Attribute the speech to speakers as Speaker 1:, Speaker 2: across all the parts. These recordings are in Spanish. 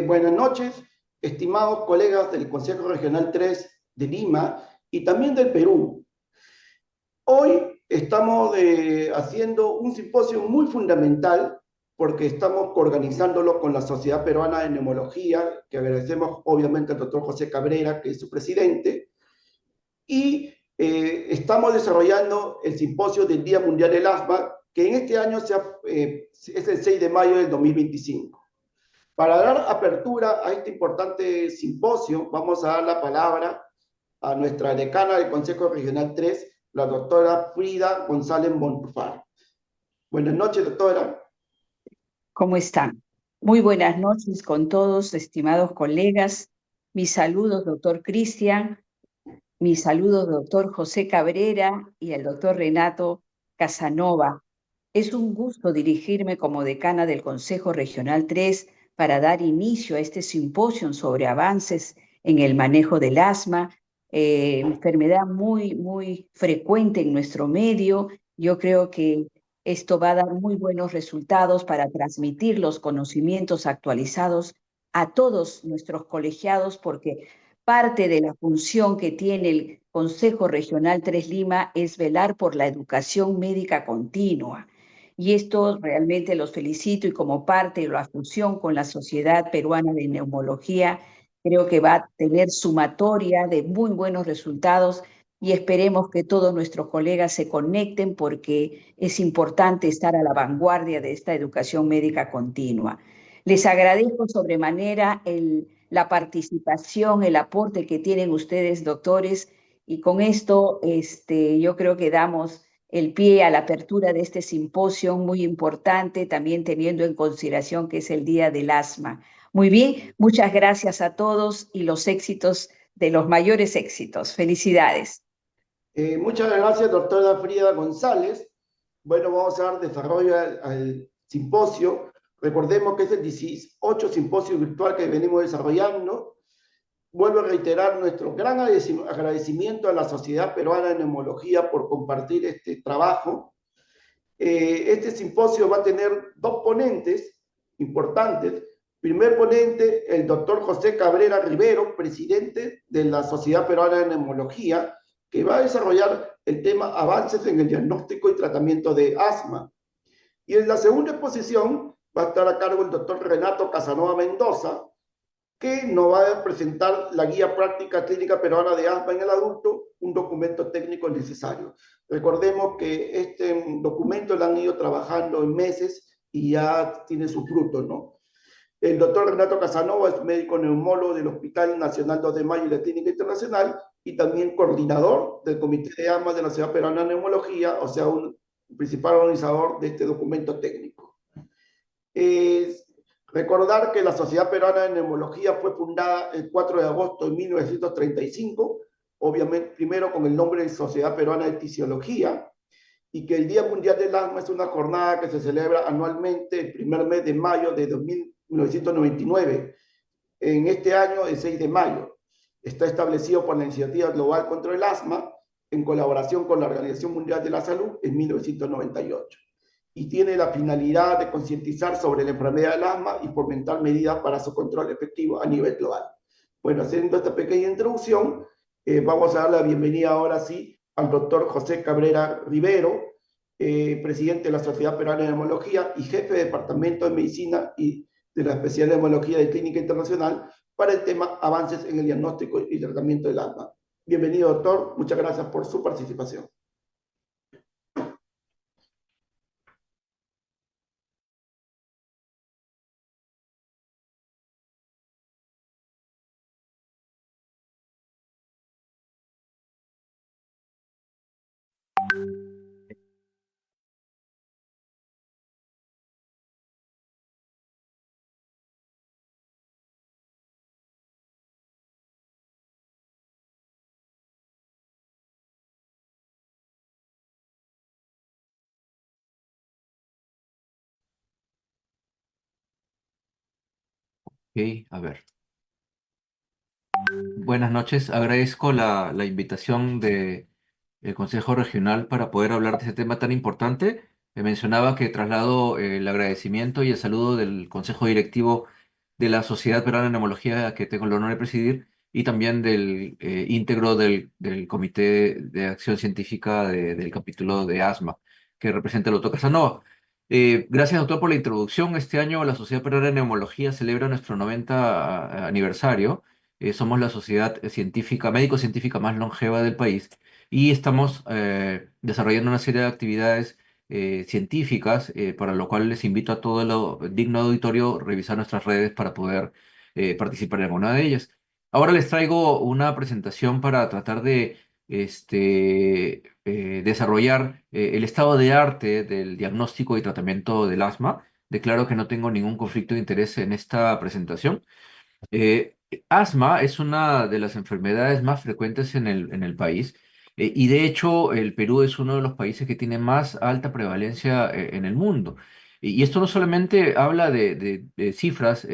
Speaker 1: Buenas noches, estimados colegas del Consejo Regional 3 de Lima y también del Perú. Hoy estamos haciendo un simposio muy fundamental porque estamos organizándolo con la Sociedad Peruana de Neumología, que agradecemos obviamente al doctor José Cabrera, que es su presidente, y estamos desarrollando el simposio del Día Mundial del Asma, que en este año es el 6 de mayo del 2025. Para dar apertura a este importante simposio, vamos a dar la palabra a nuestra decana del Consejo Regional 3, la doctora Frida González Montufar. Buenas noches, doctora.
Speaker 2: ¿Cómo están? Muy buenas noches con todos, estimados colegas. Mis saludos, doctor Cristian. Mis saludos, doctor José Cabrera y al doctor Renato Casanova. Es un gusto dirigirme como decana del Consejo Regional 3 para dar inicio a este simposio sobre avances en el manejo del asma, enfermedad muy frecuente en nuestro medio. Yo creo que esto va a dar muy buenos resultados para transmitir los conocimientos actualizados a todos nuestros colegiados, porque parte de la función que tiene el Consejo Regional 3 Lima es velar por la educación médica continua. Y esto realmente los felicito, y como parte de la fusión con la Sociedad Peruana de Neumología, creo que va a tener sumatoria de muy buenos resultados, y esperemos que todos nuestros colegas se conecten porque es importante estar a la vanguardia de esta educación médica continua. Les agradezco sobremanera la participación, el aporte que tienen ustedes, doctores, y con esto yo creo que damos el pie a la apertura de este simposio muy importante, también teniendo en consideración que es el Día del Asma. Muy bien, muchas gracias a todos y los éxitos de los mayores éxitos. Felicidades.
Speaker 1: Muchas gracias, doctora Frida González. Bueno, vamos a dar desarrollo al simposio. Recordemos que es el 18 simposio virtual que venimos desarrollando. Vuelvo a reiterar nuestro gran agradecimiento a la Sociedad Peruana de Neumología por compartir este trabajo. Este simposio va a tener dos ponentes importantes. Primer ponente, el doctor José Cabrera Rivero, presidente de la Sociedad Peruana de Neumología, que va a desarrollar el tema avances en el diagnóstico y tratamiento de asma. Y en la segunda exposición va a estar a cargo el doctor Renato Casanova Mendoza, que nos va a presentar la Guía Práctica Clínica Peruana de Asma en el Adulto, un documento técnico necesario. Recordemos que este documento lo han ido trabajando en meses y ya tiene su fruto, ¿no? El doctor Renato Casanova es médico neumólogo del Hospital Nacional 2 de Mayo y la Clínica Internacional, y también coordinador del Comité de Asma de la Sociedad Peruana de Neumología, o sea, un principal organizador de este documento técnico. Recordar que la Sociedad Peruana de Neumología fue fundada el 4 de agosto de 1935 obviamente, primero con el nombre de Sociedad Peruana de Fisiología, y que el Día Mundial del Asma es una jornada que se celebra anualmente el primer mes de mayo de 1999. En este año, el 6 de mayo, está establecido por la Iniciativa Global contra el Asma, en colaboración con la Organización Mundial de la Salud en 1998. Y tiene la finalidad de concientizar sobre la enfermedad del asma y fomentar medidas para su control efectivo a nivel global. Bueno, haciendo esta pequeña introducción, vamos a dar la bienvenida ahora sí al doctor José Cabrera Rivero, presidente de la Sociedad Peruana de Neumología y jefe de Departamento de Medicina y de la especialidad de Neumología de Clínica Internacional para el tema avances en el diagnóstico y tratamiento del asma. Bienvenido, doctor. Muchas gracias por su participación.
Speaker 3: Ok, a ver. Buenas noches. Agradezco la invitación del Consejo Regional para poder hablar de este tema tan importante. Mencionaba que traslado el agradecimiento y el saludo del Consejo Directivo de la Sociedad Peruana de Neumología que tengo el honor de presidir y también del íntegro del Comité de Acción Científica del capítulo de asma que representa el doctor Casanova. Gracias, doctor, por la introducción. Este año la Sociedad Peruana de Neumología celebra nuestro 90 aniversario. Somos la sociedad científica, médico-científica más longeva del país y estamos desarrollando una serie de actividades científicas, para lo cual les invito a todo el digno auditorio a revisar nuestras redes para poder participar en alguna de ellas. Ahora les traigo una presentación para tratar de desarrollar el estado de arte del diagnóstico y tratamiento del asma. Declaro que no tengo ningún conflicto de interés en esta presentación. Asma es una de las enfermedades más frecuentes en el país, y de hecho el Perú es uno de los países que tiene más alta prevalencia en el mundo. Y esto no solamente habla de cifras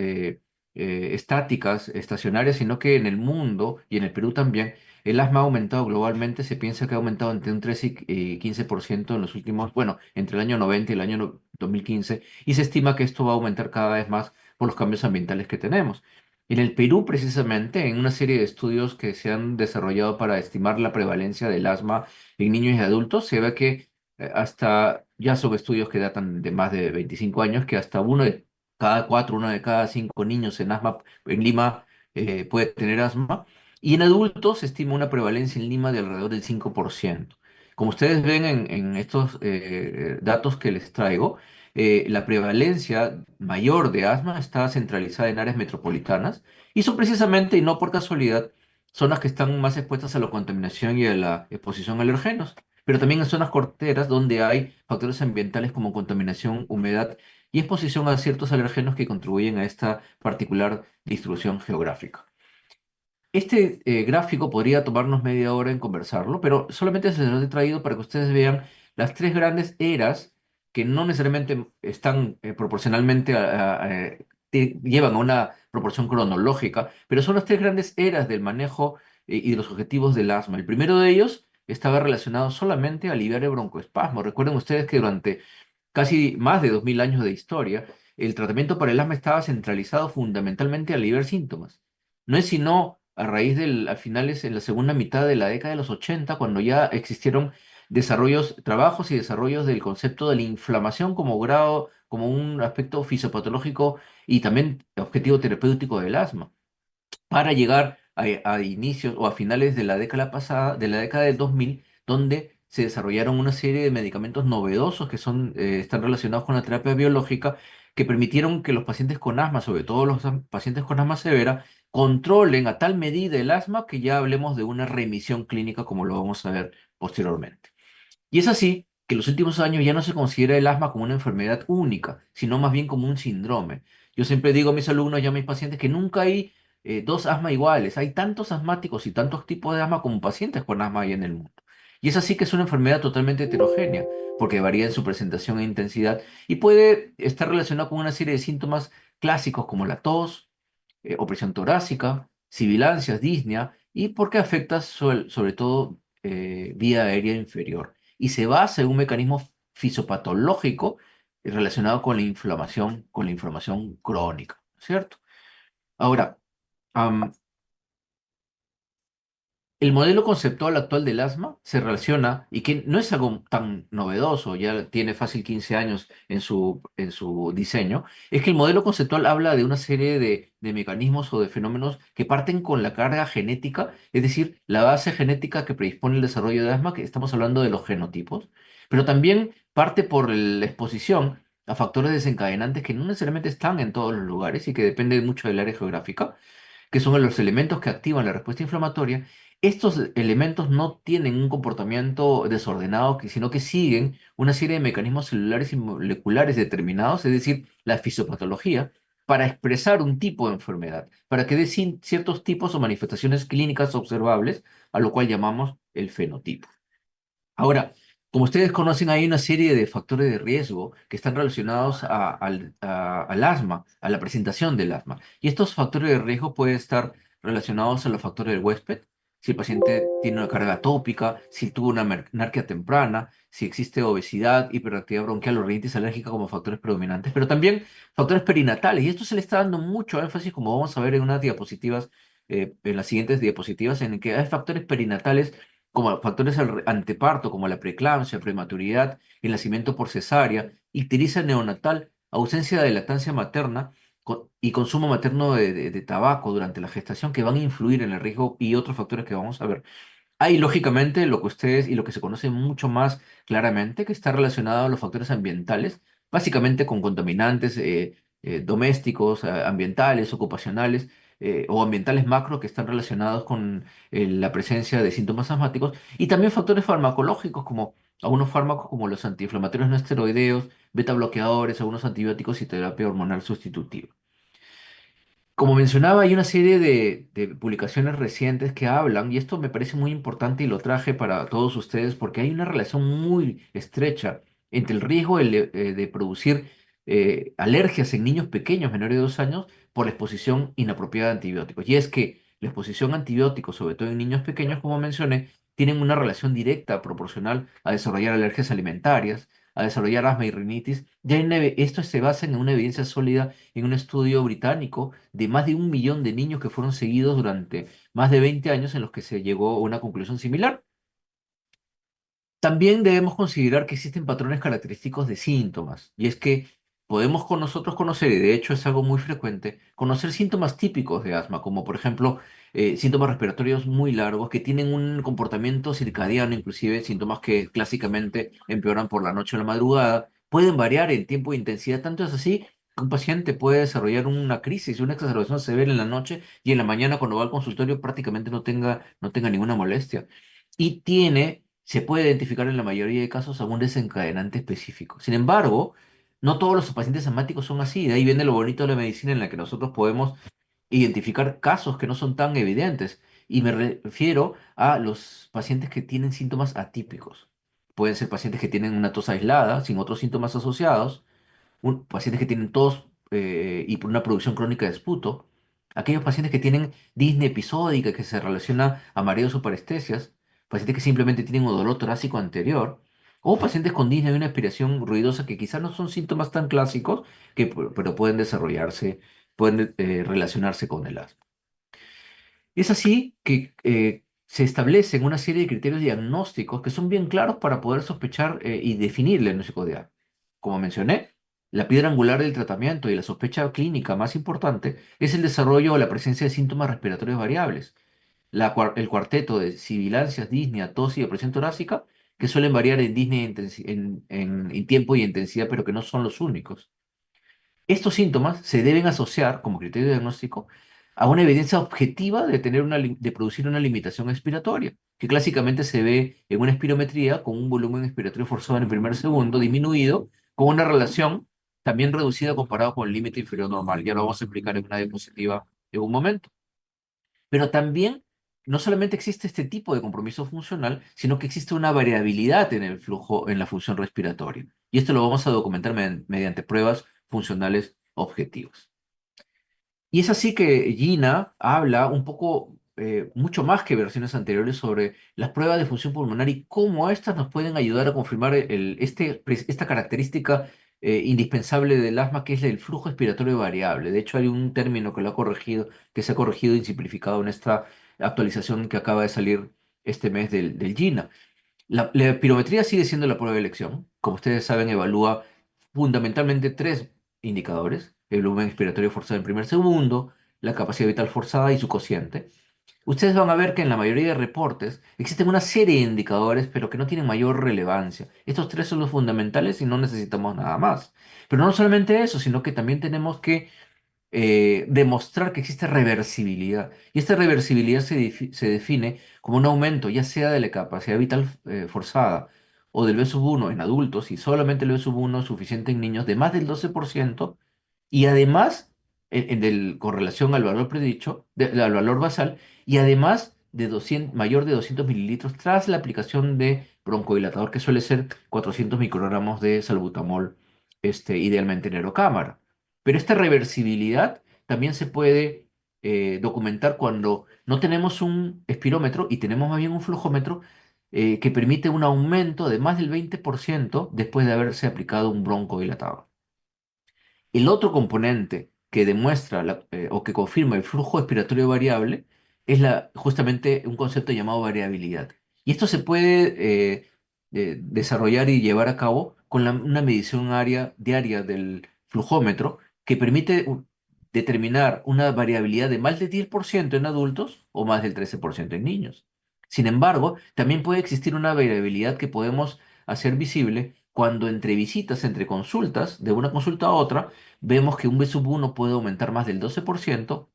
Speaker 3: estáticas, estacionarias, sino que en el mundo y en el Perú también el asma ha aumentado globalmente. Se piensa que ha aumentado entre un 13 y 15% en los últimos, bueno, entre el año 90 y el año 2015, y se estima que esto va a aumentar cada vez más por los cambios ambientales que tenemos. En el Perú, precisamente, en una serie de estudios que se han desarrollado para estimar la prevalencia del asma en niños y adultos, se ve que hasta, ya son estudios que datan de más de 25 años, que hasta uno de cada cuatro, uno de cada cinco niños en asma, en Lima, puede tener asma. Y en adultos se estima una prevalencia en Lima de alrededor del 5%. Como ustedes ven en estos datos que les traigo, la prevalencia mayor de asma está centralizada en áreas metropolitanas y son precisamente, y no por casualidad, zonas que están más expuestas a la contaminación y a la exposición a alergenos, pero también en zonas costeras donde hay factores ambientales como contaminación, humedad y exposición a ciertos alergenos que contribuyen a esta particular distribución geográfica. Este gráfico podría tomarnos media hora en conversarlo, pero solamente se los he traído para que ustedes vean las tres grandes eras que no necesariamente están proporcionalmente llevan a una proporción cronológica, pero son las tres grandes eras del manejo y de los objetivos del asma. El primero de ellos estaba relacionado solamente a aliviar el broncoespasmo. Recuerden ustedes que durante casi más de 2000 años de historia, el tratamiento para el asma estaba centralizado fundamentalmente a aliviar síntomas. No es sino a raíz a finales, en la segunda mitad de la década de los 80, cuando ya existieron trabajos y desarrollos del concepto de la inflamación como grado, como un aspecto fisiopatológico y también objetivo terapéutico del asma, para llegar a inicios o a finales de la década pasada, de la década del 2000, donde se desarrollaron una serie de medicamentos novedosos que están relacionados con la terapia biológica, que permitieron que los pacientes con asma, sobre todo los pacientes con asma severa, controlen a tal medida el asma que ya hablemos de una remisión clínica, como lo vamos a ver posteriormente. Y es así que en los últimos años ya no se considera el asma como una enfermedad única, sino más bien como un síndrome. Yo siempre digo a mis alumnos y a mis pacientes que nunca hay dos asma iguales. Hay tantos asmáticos y tantos tipos de asma como pacientes con asma hay en el mundo. Y es así que es una enfermedad totalmente heterogénea, porque varía en su presentación e intensidad y puede estar relacionada con una serie de síntomas clásicos como la tos, opresión torácica, sibilancias, disnea, y porque afecta sobre todo vía aérea inferior. Y se basa en un mecanismo fisiopatológico relacionado con la inflamación crónica, ¿cierto? Ahora, am, el modelo conceptual actual del asma se relaciona, y que no es algo tan novedoso, ya tiene fácil 15 años en su diseño, es que el modelo conceptual habla de una serie de mecanismos o de fenómenos que parten con la carga genética, es decir, la base genética que predispone el desarrollo de asma, que estamos hablando de los genotipos, pero también parte por la exposición a factores desencadenantes que no necesariamente están en todos los lugares y que dependen mucho del área geográfica, que son los elementos que activan la respuesta inflamatoria. Estos elementos no tienen un comportamiento desordenado, sino que siguen una serie de mecanismos celulares y moleculares determinados, es decir, la fisiopatología, para expresar un tipo de enfermedad, para que dé ciertos tipos o manifestaciones clínicas observables, a lo cual llamamos el fenotipo. Ahora, como ustedes conocen, hay una serie de factores de riesgo que están relacionados al asma, a la presentación del asma. Y estos factores de riesgo pueden estar relacionados a los factores del huésped, si el paciente tiene una carga atópica, si tuvo una menarquia temprana, si existe obesidad, hiperactividad bronquial o rinitis alérgica como factores predominantes, pero también factores perinatales. Y esto se le está dando mucho énfasis, como vamos a ver en unas diapositivas, en las siguientes diapositivas, en que hay factores perinatales como factores anteparto, como la preeclampsia, prematuridad, el nacimiento por cesárea, ictericia neonatal, ausencia de lactancia materna y consumo materno de tabaco durante la gestación que van a influir en el riesgo y otros factores que vamos a ver. Hay, lógicamente, lo que ustedes y lo que se conoce mucho más claramente, que está relacionado a los factores ambientales, básicamente con contaminantes domésticos, ambientales, ocupacionales o ambientales macro que están relacionados con la presencia de síntomas asmáticos, y también factores farmacológicos como algunos fármacos como los antiinflamatorios no esteroideos, beta bloqueadores, algunos antibióticos y terapia hormonal sustitutiva. Como mencionaba, hay una serie de publicaciones recientes que hablan, y esto me parece muy importante y lo traje para todos ustedes porque hay una relación muy estrecha entre el riesgo de producir alergias en niños pequeños menores de 2 años por la exposición inapropiada a antibióticos. Y es que la exposición a antibióticos, sobre todo en niños pequeños, como mencioné, tienen una relación directa proporcional a desarrollar alergias alimentarias, a desarrollar asma y rinitis. Esto se basa en una evidencia sólida en un estudio británico de más de 1 millón de niños que fueron seguidos durante más de 20 años en los que se llegó a una conclusión similar. También debemos considerar que existen patrones característicos de síntomas, y es que podemos con nosotros conocer, y de hecho es algo muy frecuente, conocer síntomas típicos de asma, como por ejemplo síntomas respiratorios muy largos que tienen un comportamiento circadiano, inclusive síntomas que clásicamente empeoran por la noche o la madrugada, pueden variar en tiempo e intensidad, tanto es así que un paciente puede desarrollar una crisis, una exacerbación severa en la noche y en la mañana cuando va al consultorio prácticamente no tenga ninguna molestia. Y se puede identificar en la mayoría de casos algún desencadenante específico. Sin embargo, no todos los pacientes asmáticos son así. De ahí viene lo bonito de la medicina en la que nosotros podemos identificar casos que no son tan evidentes. Y me refiero a los pacientes que tienen síntomas atípicos. Pueden ser pacientes que tienen una tos aislada, sin otros síntomas asociados, pacientes que tienen tos y por una producción crónica de esputo, aquellos pacientes que tienen disnea episódica que se relaciona a mareos o parestesias, pacientes que simplemente tienen un dolor torácico anterior, o pacientes con disnea y una aspiración ruidosa que quizás no son síntomas tan clásicos, pero pueden desarrollarse, pueden relacionarse con el asma. Es así que se establecen una serie de criterios diagnósticos que son bien claros para poder sospechar y definir el diagnóstico de asma. Como mencioné, la piedra angular del tratamiento y la sospecha clínica más importante es el desarrollo o la presencia de síntomas respiratorios variables. El cuarteto de sibilancias, disnea, tos y depresión torácica, que suelen variar en disnea en tiempo y intensidad, pero que no son los únicos. Estos síntomas se deben asociar como criterio diagnóstico a una evidencia objetiva de producir una limitación expiratoria, que clásicamente se ve en una espirometría con un volumen expiratorio forzado en el primer segundo disminuido, con una relación también reducida comparado con el límite inferior normal. Ya lo vamos a explicar en una diapositiva en un momento. Pero también, no solamente existe este tipo de compromiso funcional, sino que existe una variabilidad en el flujo, en la función respiratoria. Y esto lo vamos a documentar mediante pruebas funcionales objetivas. Y es así que Gina habla un poco, mucho más que versiones anteriores, sobre las pruebas de función pulmonar y cómo éstas nos pueden ayudar a confirmar esta característica indispensable del asma, que es el flujo expiratorio variable. De hecho, hay un término que lo ha corregido, que se ha corregido y simplificado en esta actualización que acaba de salir este mes del GINA. La espirometría sigue siendo la prueba de elección. Como ustedes saben, evalúa fundamentalmente tres indicadores: el volumen expiratorio forzado en primer segundo, la capacidad vital forzada y su cociente. Ustedes van a ver que en la mayoría de reportes existen una serie de indicadores, pero que no tienen mayor relevancia. Estos tres son los fundamentales y no necesitamos nada más. Pero no solamente eso, sino que también tenemos que demostrar que existe reversibilidad. Y esta reversibilidad se define como un aumento, ya sea de la capacidad vital forzada o del B1 en adultos, y solamente el B1 es suficiente en niños, de más del 12%, y además, con relación al valor predicho, al valor basal, y además de 200, mayor de 200 mililitros tras la aplicación de broncodilatador, que suele ser 400 microgramos de salbutamol, idealmente en aerocámara. Pero esta reversibilidad también se puede documentar cuando no tenemos un espirómetro y tenemos más bien un flujómetro, que permite un aumento de más del 20% después de haberse aplicado un broncodilatador. El otro componente que demuestra o que confirma el flujo expiratorio variable es justamente un concepto llamado variabilidad. Y esto se puede desarrollar y llevar a cabo con una medición diaria del flujómetro, que permite determinar una variabilidad de más del 10% en adultos o más del 13% en niños. Sin embargo, también puede existir una variabilidad que podemos hacer visible cuando entre visitas, entre consultas, de una consulta a otra, vemos que un B1 puede aumentar más del 12%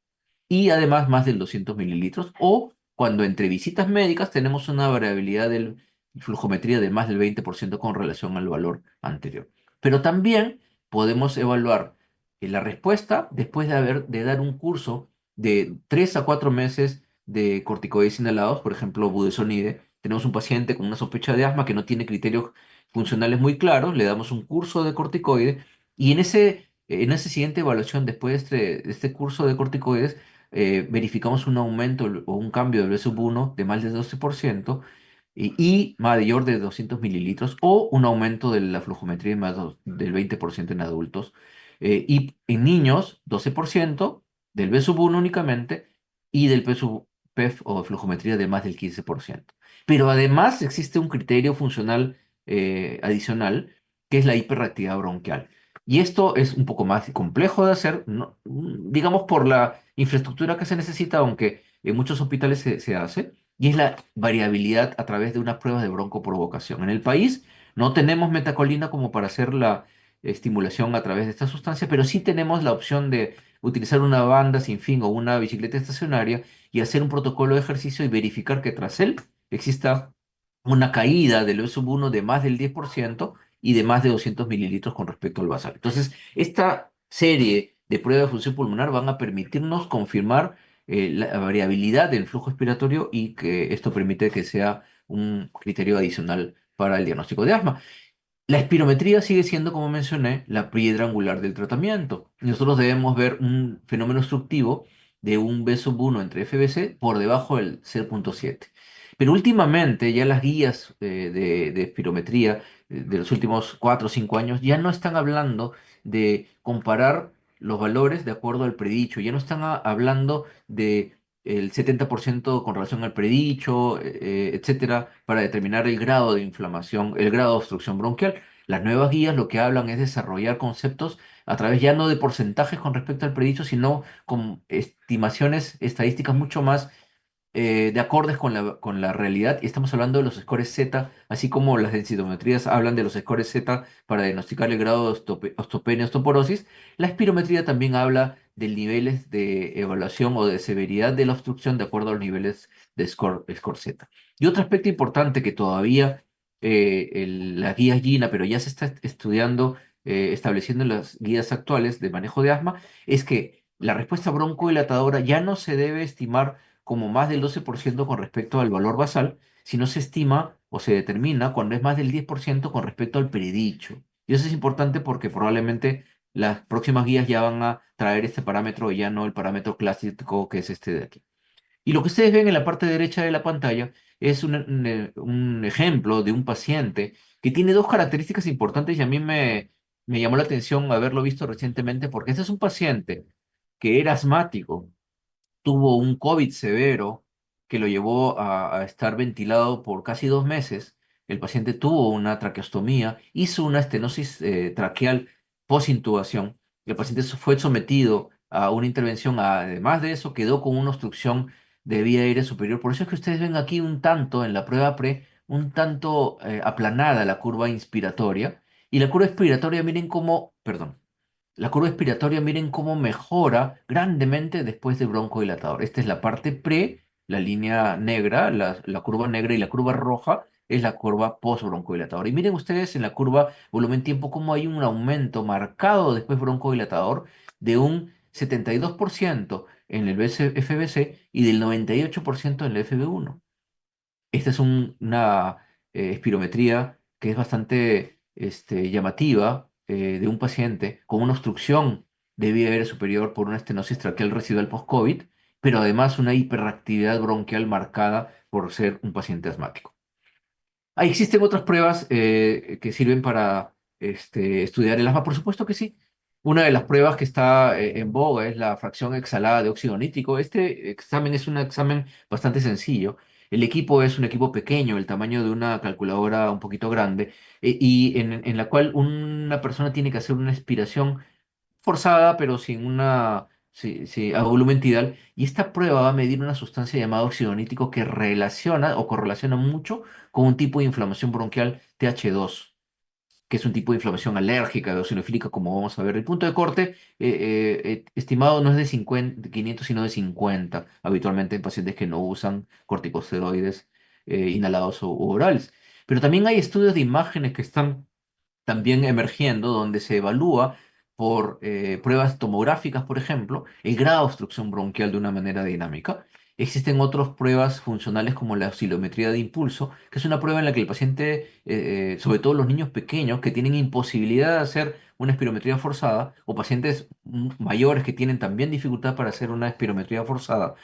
Speaker 3: y además más del 200 mililitros, o cuando entre visitas médicas tenemos una variabilidad de flujometría de más del 20% con relación al valor anterior. Pero también podemos evaluar la respuesta después de dar un curso de 3 a 4 meses de corticoides inhalados, por ejemplo, budesonide. Tenemos un paciente con una sospecha de asma que no tiene criterios funcionales muy claros, le damos un curso de corticoide, y en esa siguiente evaluación, después de este curso de corticoides, verificamos un aumento o un cambio del B1 de más del 12%, y mayor de 200 mililitros, o un aumento de la flujometría de del 20% en adultos. Y en niños, 12% del B1 únicamente, y del PEF o flujometría de más del 15%. Pero además existe un criterio funcional adicional, que es la hiperreactividad bronquial. Y esto es un poco más complejo de hacer, digamos, por la infraestructura que se necesita, aunque en muchos hospitales se hace, y es la variabilidad a través de unas pruebas de broncoprovocación. En el país no tenemos metacolina como para hacer la estimulación a través de esta sustancia, pero sí tenemos la opción de utilizar una banda sin fin o una bicicleta estacionaria y hacer un protocolo de ejercicio y verificar que tras él exista una caída del O1 de más del 10% y de más de 200 mililitros con respecto al basal. Entonces, esta serie de pruebas de función pulmonar van a permitirnos confirmar la variabilidad del flujo expiratorio, y que esto permite que sea un criterio adicional para el diagnóstico de asma. La espirometría sigue siendo, como mencioné, la piedra angular del tratamiento. Nosotros debemos ver un fenómeno obstructivo de un B1 entre FBC por debajo del 0,7. Pero últimamente ya las guías de espirometría de los últimos 4 o 5 años ya no están hablando de comparar los valores de acuerdo al predicho, ya no están hablando de el 70% con relación al predicho, etcétera, para determinar el grado de inflamación, el grado de obstrucción bronquial. Las nuevas guías lo que hablan es desarrollar conceptos a través ya no de porcentajes con respecto al predicho, sino con estimaciones estadísticas mucho más de acordes con la realidad. Y estamos hablando de los scores Z, así como las densitometrías hablan de los scores Z para diagnosticar el grado de osteopenia, osteoporosis. La espirometría también habla de niveles de evaluación o de severidad de la obstrucción de acuerdo a los niveles de score Z. Y otro aspecto importante que todavía la guía GINA, pero ya se está estudiando, estableciendo en las guías actuales de manejo de asma, es que la respuesta broncodilatadora ya no se debe estimar como más del 12% con respecto al valor basal, sino se estima o se determina cuando es más del 10% con respecto al predicho. Y eso es importante porque probablemente las próximas guías ya van a traer este parámetro y ya no el parámetro clásico que es este de aquí. Y lo que ustedes ven en la parte derecha de la pantalla es un ejemplo de un paciente que tiene dos características importantes y a mí me llamó la atención haberlo visto recientemente porque este es un paciente que era asmático, tuvo un COVID severo que lo llevó a estar ventilado por casi 2 meses. El paciente tuvo una traqueostomía, hizo una estenosis traqueal post-intubación. El paciente fue sometido a una intervención. Además de eso, quedó con una obstrucción de vía aérea superior. Por eso es que ustedes ven aquí un tanto en la prueba pre, un tanto aplanada la curva inspiratoria. Y la curva expiratoria, miren cómo, perdón, la curva expiratoria, miren cómo mejora grandemente después del bronco-dilatador. Esta es la parte pre, la línea negra, la curva negra, y la curva roja es la curva post-broncodilatador. Y miren ustedes en la curva volumen-tiempo cómo hay un aumento marcado después broncodilatador de un 72% en el FBC y del 98% en el FB1. Esta es una espirometría que es bastante llamativa de un paciente con una obstrucción de vía aérea superior por una estenosis traqueal residual post-COVID, pero además una hiperactividad bronquial marcada por ser un paciente asmático. Ahí existen otras pruebas que sirven para estudiar el asma, por supuesto que sí. Una de las pruebas que está en boga es la fracción exhalada de óxido nítrico. Este examen es un examen bastante sencillo. El equipo es un equipo pequeño, el tamaño de una calculadora un poquito grande, y en la cual una persona tiene que hacer una expiración forzada, pero sin a volumen tidal. Y esta prueba va a medir una sustancia llamada óxido nítrico que relaciona o correlaciona mucho con un tipo de inflamación bronquial TH2, que es un tipo de inflamación alérgica, eosinofílica, como vamos a ver. El punto de corte estimado no es de 50, 500, sino de 50, habitualmente en pacientes que no usan corticosteroides inhalados o orales. Pero también hay estudios de imágenes que están también emergiendo, donde se evalúa por pruebas tomográficas, por ejemplo, el grado de obstrucción bronquial de una manera dinámica. Existen otras pruebas funcionales como la oscilometría de impulso, que es una prueba en la que el paciente, sobre todo los niños pequeños que tienen imposibilidad de hacer una espirometría forzada, o pacientes mayores que tienen también dificultad para hacer una espirometría forzada,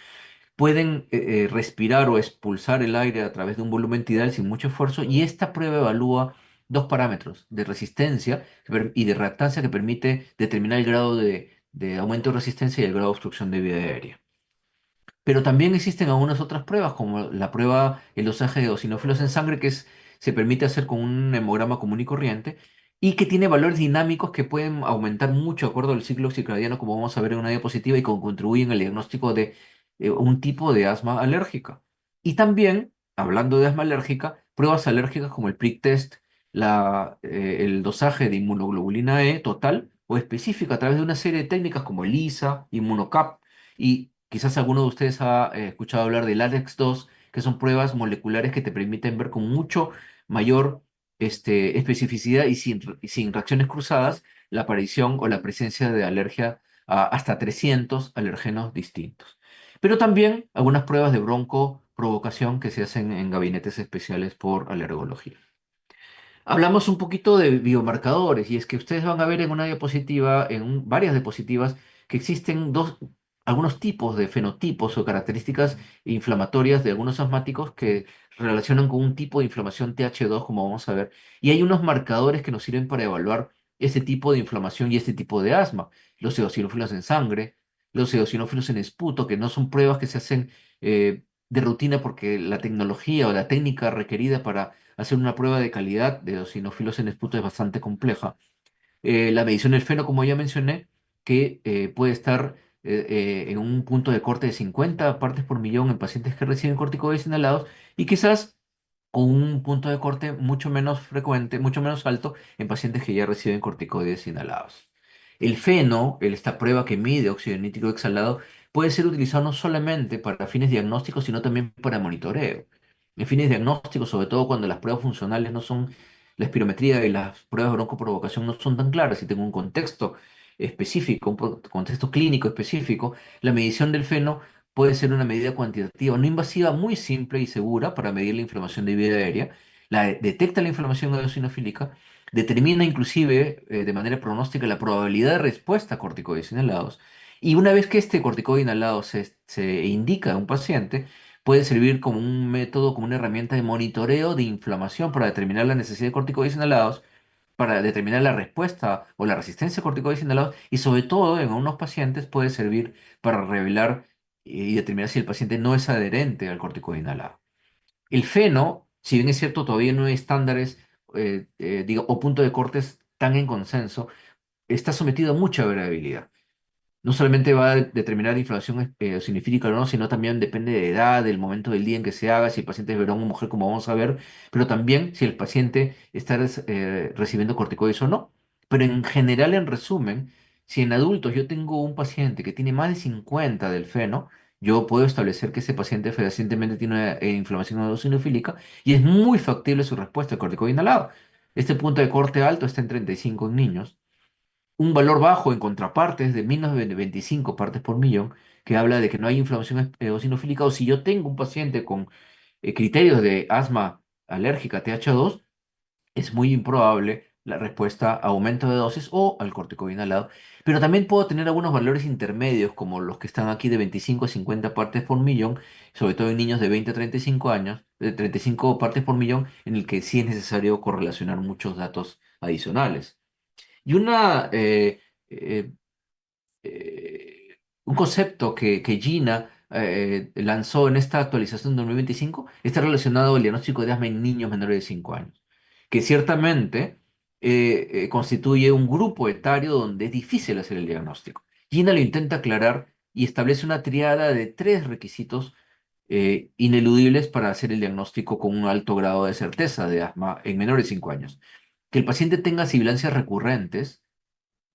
Speaker 3: pueden respirar o expulsar el aire a través de un volumen tidal sin mucho esfuerzo, y esta prueba evalúa dos parámetros de resistencia y de reactancia que permite determinar el grado de aumento de resistencia y el grado de obstrucción de vía aérea. Pero también existen algunas otras pruebas, como la prueba, el dosaje de eosinófilos en sangre, se permite hacer con un hemograma común y corriente, y que tiene valores dinámicos que pueden aumentar mucho de acuerdo al ciclo circadiano, como vamos a ver en una diapositiva, y que contribuyen al diagnóstico de un tipo de asma alérgica. Y también, hablando de asma alérgica, pruebas alérgicas como el prick test, el dosaje de inmunoglobulina E total o específica a través de una serie de técnicas como ELISA, Inmunocap, y quizás alguno de ustedes ha escuchado hablar del ADEX2, que son pruebas moleculares que te permiten ver con mucho mayor especificidad y sin reacciones cruzadas la aparición o la presencia de alergia a hasta 300 alergenos distintos. Pero también algunas pruebas de broncoprovocación que se hacen en gabinetes especiales por alergología. Hablamos un poquito de biomarcadores, y es que ustedes van a ver en una diapositiva, varias diapositivas, que existen algunos tipos de fenotipos o características inflamatorias de algunos asmáticos que relacionan con un tipo de inflamación TH2, como vamos a ver, y hay unos marcadores que nos sirven para evaluar este tipo de inflamación y este tipo de asma: los eosinófilos en sangre, los eosinófilos en esputo, que no son pruebas que se hacen de rutina porque la tecnología o la técnica requerida para hacer una prueba de calidad de eosinófilos en esputo es bastante compleja. La medición del feno, como ya mencioné, que puede estar en un punto de corte de 50 partes por millón en pacientes que reciben corticoides inhalados, y quizás con un punto de corte mucho menos frecuente, mucho menos alto en pacientes que ya reciben corticoides inhalados. El feno, esta prueba que mide óxido nítrico exhalado, puede ser utilizado no solamente para fines diagnósticos, sino también para monitoreo. En fines diagnósticos, sobre todo cuando las pruebas funcionales no son, la espirometría y las pruebas de broncoprovocación no son tan claras y tengo un contexto específico, contexto clínico específico, la medición del feno puede ser una medida cuantitativa no invasiva muy simple y segura para medir la inflamación de vía aérea. Detecta la inflamación eosinofílica, determina inclusive de manera pronóstica la probabilidad de respuesta a corticoides inhalados. Y una vez que este corticoide inhalado se indica a un paciente, puede servir como un método, como una herramienta de monitoreo de inflamación para determinar la necesidad de corticoides inhalados, para determinar la respuesta o la resistencia a corticoides inhalados y sobre todo en unos pacientes puede servir para revelar y determinar si el paciente no es adherente al corticoide inhalado. El feno, si bien es cierto, todavía no hay estándares o punto de cortes tan en consenso, está sometido a mucha variabilidad. No solamente va a determinar la inflamación eosinofílica o no, sino también depende de edad, del momento del día en que se haga, si el paciente es varón o mujer, como vamos a ver, pero también si el paciente está recibiendo corticoides o no. Pero en general, en resumen, si en adultos yo tengo un paciente que tiene más de 50 del feno, yo puedo establecer que ese paciente fehacientemente tiene una inflamación eosinofílica y es muy factible su respuesta al corticoide inhalado. Este punto de corte alto está en 35 en niños, un valor bajo en contraparte es de menos de 25 partes por millón, que habla de que no hay inflamación eosinofílica, o si yo tengo un paciente con criterios de asma alérgica TH2, es muy improbable la respuesta a aumento de dosis o al corticoide inhalado. Pero también puedo tener algunos valores intermedios, como los que están aquí de 25 a 50 partes por millón, sobre todo en niños de 20 a 35 años, de 35 partes por millón, en el que sí es necesario correlacionar muchos datos adicionales. Y eh, un concepto que Gina lanzó en esta actualización de 2025 está relacionado al diagnóstico de asma en niños menores de 5 años, que ciertamente constituye un grupo etario donde es difícil hacer el diagnóstico. Gina lo intenta aclarar y establece una triada de tres requisitos ineludibles para hacer el diagnóstico con un alto grado de certeza de asma en menores de 5 años. Que el paciente tenga sibilancias recurrentes,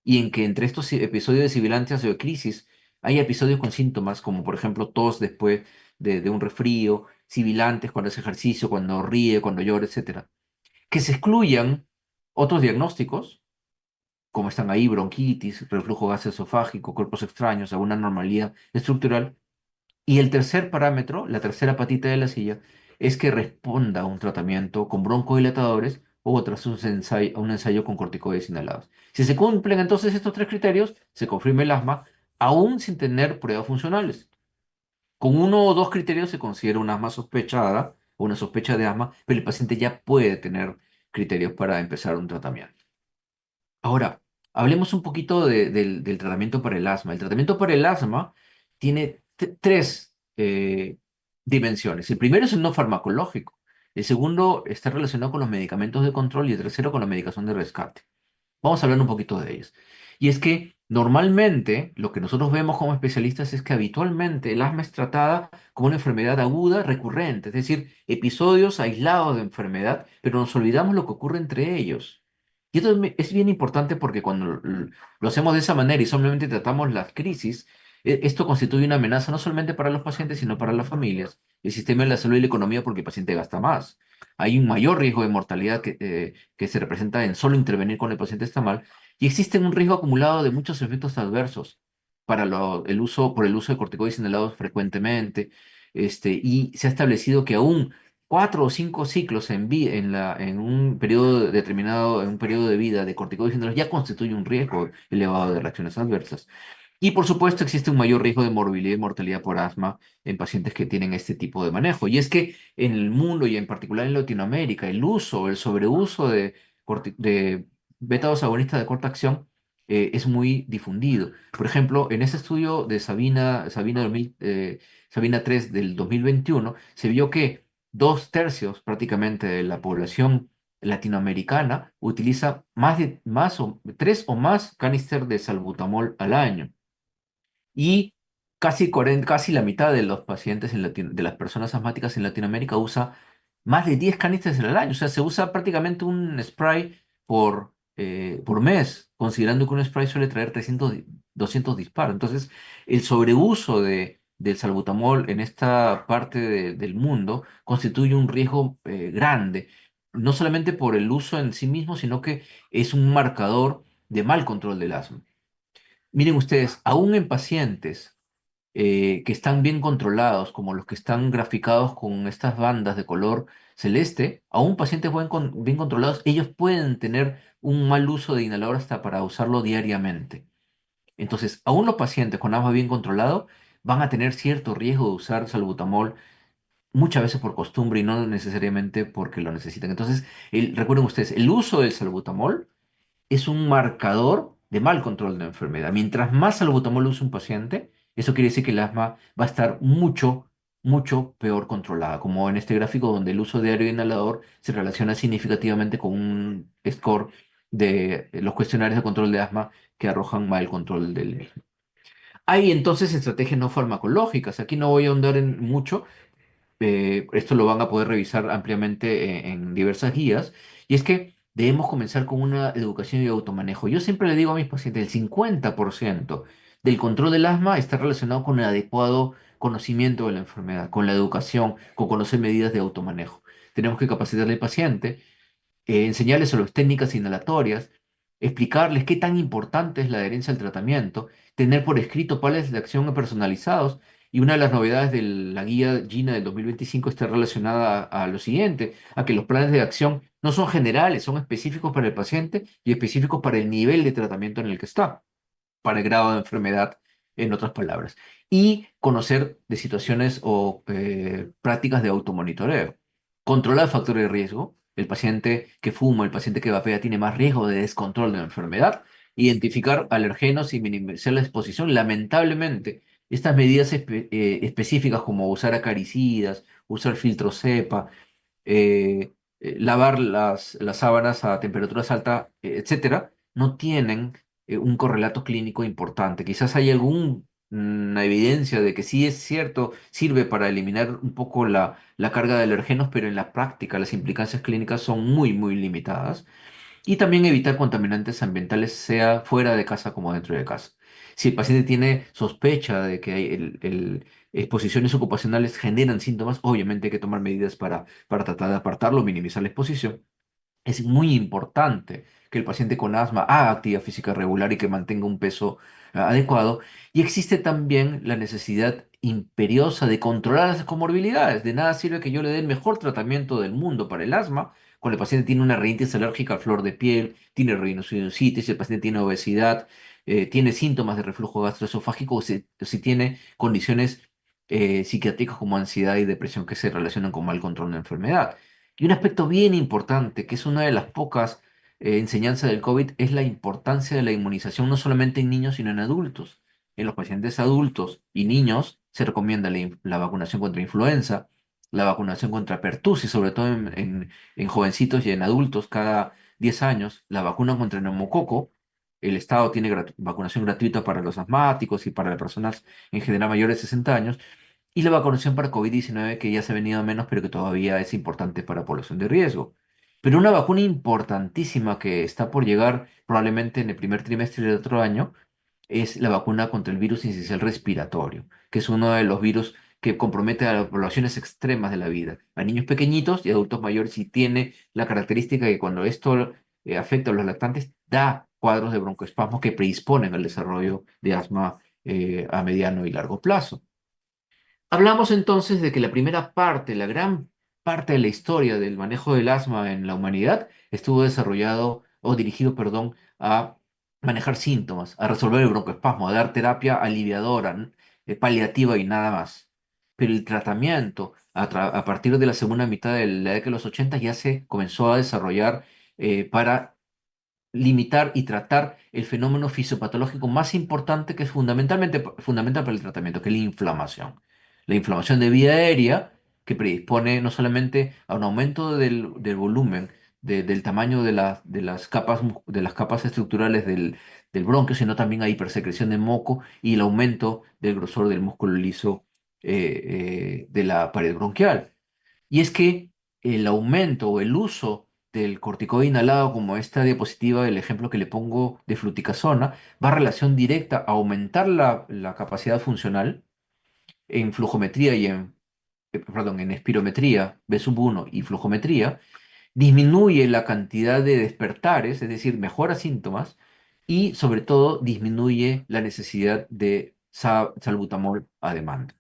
Speaker 3: y en que entre estos episodios de sibilancias o de crisis hay episodios con síntomas como por ejemplo tos después de un resfrío, sibilantes cuando hace ejercicio, cuando ríe, cuando llora, etcétera. Que se excluyan otros diagnósticos, como están ahí bronquitis, reflujo gastroesofágico, cuerpos extraños, alguna anormalidad estructural. Y el tercer parámetro, la tercera patita de la silla, es que responda a un tratamiento con broncodilatadores o tras un ensayo con corticoides inhalados. Si se cumplen entonces estos tres criterios, se confirma el asma, aún sin tener pruebas funcionales. Con uno o dos criterios se considera un asma sospechada o una sospecha de asma, pero el paciente ya puede tener criterios para empezar un tratamiento. Ahora, hablemos un poquito del tratamiento para el asma. El tratamiento para el asma tiene tres dimensiones. El primero es el no farmacológico. El segundo está relacionado con los medicamentos de control y el tercero con la medicación de rescate. Vamos a hablar un poquito de ellos. Y es que normalmente lo que nosotros vemos como especialistas es que habitualmente el asma es tratada como una enfermedad aguda recurrente, es decir, episodios aislados de enfermedad, pero nos olvidamos lo que ocurre entre ellos. Y esto es bien importante porque cuando lo hacemos de esa manera y solamente tratamos las crisis, esto constituye una amenaza no solamente para los pacientes, sino para las familias, el sistema de la salud y la economía porque el paciente gasta más. Hay un mayor riesgo de mortalidad que se representa en solo intervenir cuando el paciente está mal, y existe un riesgo acumulado de muchos efectos adversos para por el uso de corticoides inhalados frecuentemente, y se ha establecido que aún 4 o 5 ciclos en un periodo determinado, en un periodo de vida de corticoides inhalados ya constituye un riesgo elevado de reacciones adversas. Y por supuesto existe un mayor riesgo de morbilidad y mortalidad por asma en pacientes que tienen este tipo de manejo. Y es que en el mundo y en particular en Latinoamérica, el sobreuso de beta-2 agonistas de corta acción es muy difundido. Por ejemplo, en ese estudio de Sabina 3 del 2021, se vio que 2 tercios prácticamente de la población latinoamericana utiliza más o 3 o más canister de salbutamol al año. Y casi la mitad de los pacientes de las personas asmáticas en Latinoamérica usa más de 10 canistras al año. O sea, se usa prácticamente un spray por mes, considerando que un spray suele traer 200 disparos. Entonces, el sobreuso del salbutamol en esta parte del mundo constituye un riesgo grande, no solamente por el uso en sí mismo, sino que es un marcador de mal control del asma. Miren ustedes, aún en pacientes que están bien controlados, como los que están graficados con estas bandas de color celeste, aún pacientes bien controlados, ellos pueden tener un mal uso de inhalador hasta para usarlo diariamente. Entonces, aún los pacientes con asma bien controlado van a tener cierto riesgo de usar salbutamol muchas veces por costumbre y no necesariamente porque lo necesitan. Entonces, recuerden ustedes, el uso del salbutamol es un marcador de mal control de la enfermedad. Mientras más salbutamol use un paciente, eso quiere decir que el asma va a estar mucho, mucho peor controlada, como en este gráfico donde el uso diario de inhalador se relaciona significativamente con un score de los cuestionarios de control de asma que arrojan mal control del mismo. Hay entonces estrategias no farmacológicas. Aquí no voy a ahondar en mucho, esto lo van a poder revisar ampliamente en diversas guías, y es que debemos comenzar con una educación y automanejo. Yo siempre le digo a mis pacientes, el 50% del control del asma está relacionado con el adecuado conocimiento de la enfermedad, con la educación, con conocer medidas de automanejo. Tenemos que capacitar al paciente, enseñarles sobre las técnicas inhalatorias, explicarles qué tan importante es la adherencia al tratamiento, tener por escrito planes de acción personalizados. Y una de las novedades de la guía GINA del 2025 está relacionada a lo siguiente, a que los planes de acción no son generales, son específicos para el paciente y específicos para el nivel de tratamiento en el que está, para el grado de enfermedad, en otras palabras. Y conocer de situaciones o prácticas de automonitoreo. Controlar factores de riesgo. El paciente que fuma, el paciente que vapea tiene más riesgo de descontrol de la enfermedad. Identificar alergenos y minimizar la exposición. Lamentablemente, estas medidas específicas como usar acaricidas, usar filtro cepa, lavar las sábanas a temperaturas altas, etcétera, no tienen un correlato clínico importante. Quizás hay alguna evidencia de que sí es cierto, sirve para eliminar un poco la carga de alergenos, pero en la práctica las implicancias clínicas son muy, muy limitadas. Y también evitar contaminantes ambientales, sea fuera de casa como dentro de casa. Si el paciente tiene sospecha de que exposiciones ocupacionales generan síntomas, obviamente hay que tomar medidas para tratar de apartarlo, minimizar la exposición. Es muy importante que el paciente con asma haga actividad física regular y que mantenga un peso adecuado. Y existe también la necesidad imperiosa de controlar las comorbilidades. De nada sirve que yo le dé el mejor tratamiento del mundo para el asma cuando el paciente tiene una rinitis alérgica a flor de piel, tiene rinosinusitis, el paciente tiene obesidad, tiene síntomas de reflujo gastroesofágico o si tiene condiciones psiquiátricas como ansiedad y depresión que se relacionan con mal control de la enfermedad. Y un aspecto bien importante, que es una de las pocas enseñanzas del COVID, es la importancia de la inmunización no solamente en niños, sino en adultos. En los pacientes adultos y niños se recomienda la vacunación contra influenza, la vacunación contra pertussis, sobre todo en jovencitos y en adultos cada 10 años, la vacuna contra el neumococo. El Estado tiene vacunación gratuita para los asmáticos y para las personas en general mayores de 60 años. Y la vacunación para COVID-19 que ya se ha venido a menos, pero que todavía es importante para población de riesgo. Pero una vacuna importantísima que está por llegar probablemente en el primer trimestre del otro año es la vacuna contra el virus sincicial respiratorio, que es uno de los virus que compromete a las poblaciones extremas de la vida, a niños pequeñitos y adultos mayores, y tiene la característica de que cuando esto afecta a los lactantes, da cuadros de broncoespasmo que predisponen al desarrollo de asma a mediano y largo plazo. Hablamos entonces de que la primera parte, la gran parte de la historia del manejo del asma en la humanidad estuvo desarrollado o dirigido, perdón, a manejar síntomas, a resolver el broncoespasmo, a dar terapia aliviadora, paliativa y nada más. Pero el tratamiento a partir de la segunda mitad de la década de los 80 ya se comenzó a desarrollar para limitar y tratar el fenómeno fisiopatológico más importante que es fundamental para el tratamiento, que es la inflamación. La inflamación de vía aérea que predispone no solamente a un aumento del volumen, del tamaño de las capas estructurales del bronquio, sino también a hipersecreción de moco y el aumento del grosor del músculo liso de la pared bronquial. Y es que el aumento o el uso del corticoide inhalado, como esta diapositiva, el ejemplo que le pongo de fluticasona, va a relación directa a aumentar la capacidad funcional en flujometría perdón, en espirometría, B sub 1 y flujometría, disminuye la cantidad de despertares, es decir, mejora síntomas y sobre todo disminuye la necesidad de salbutamol a demanda.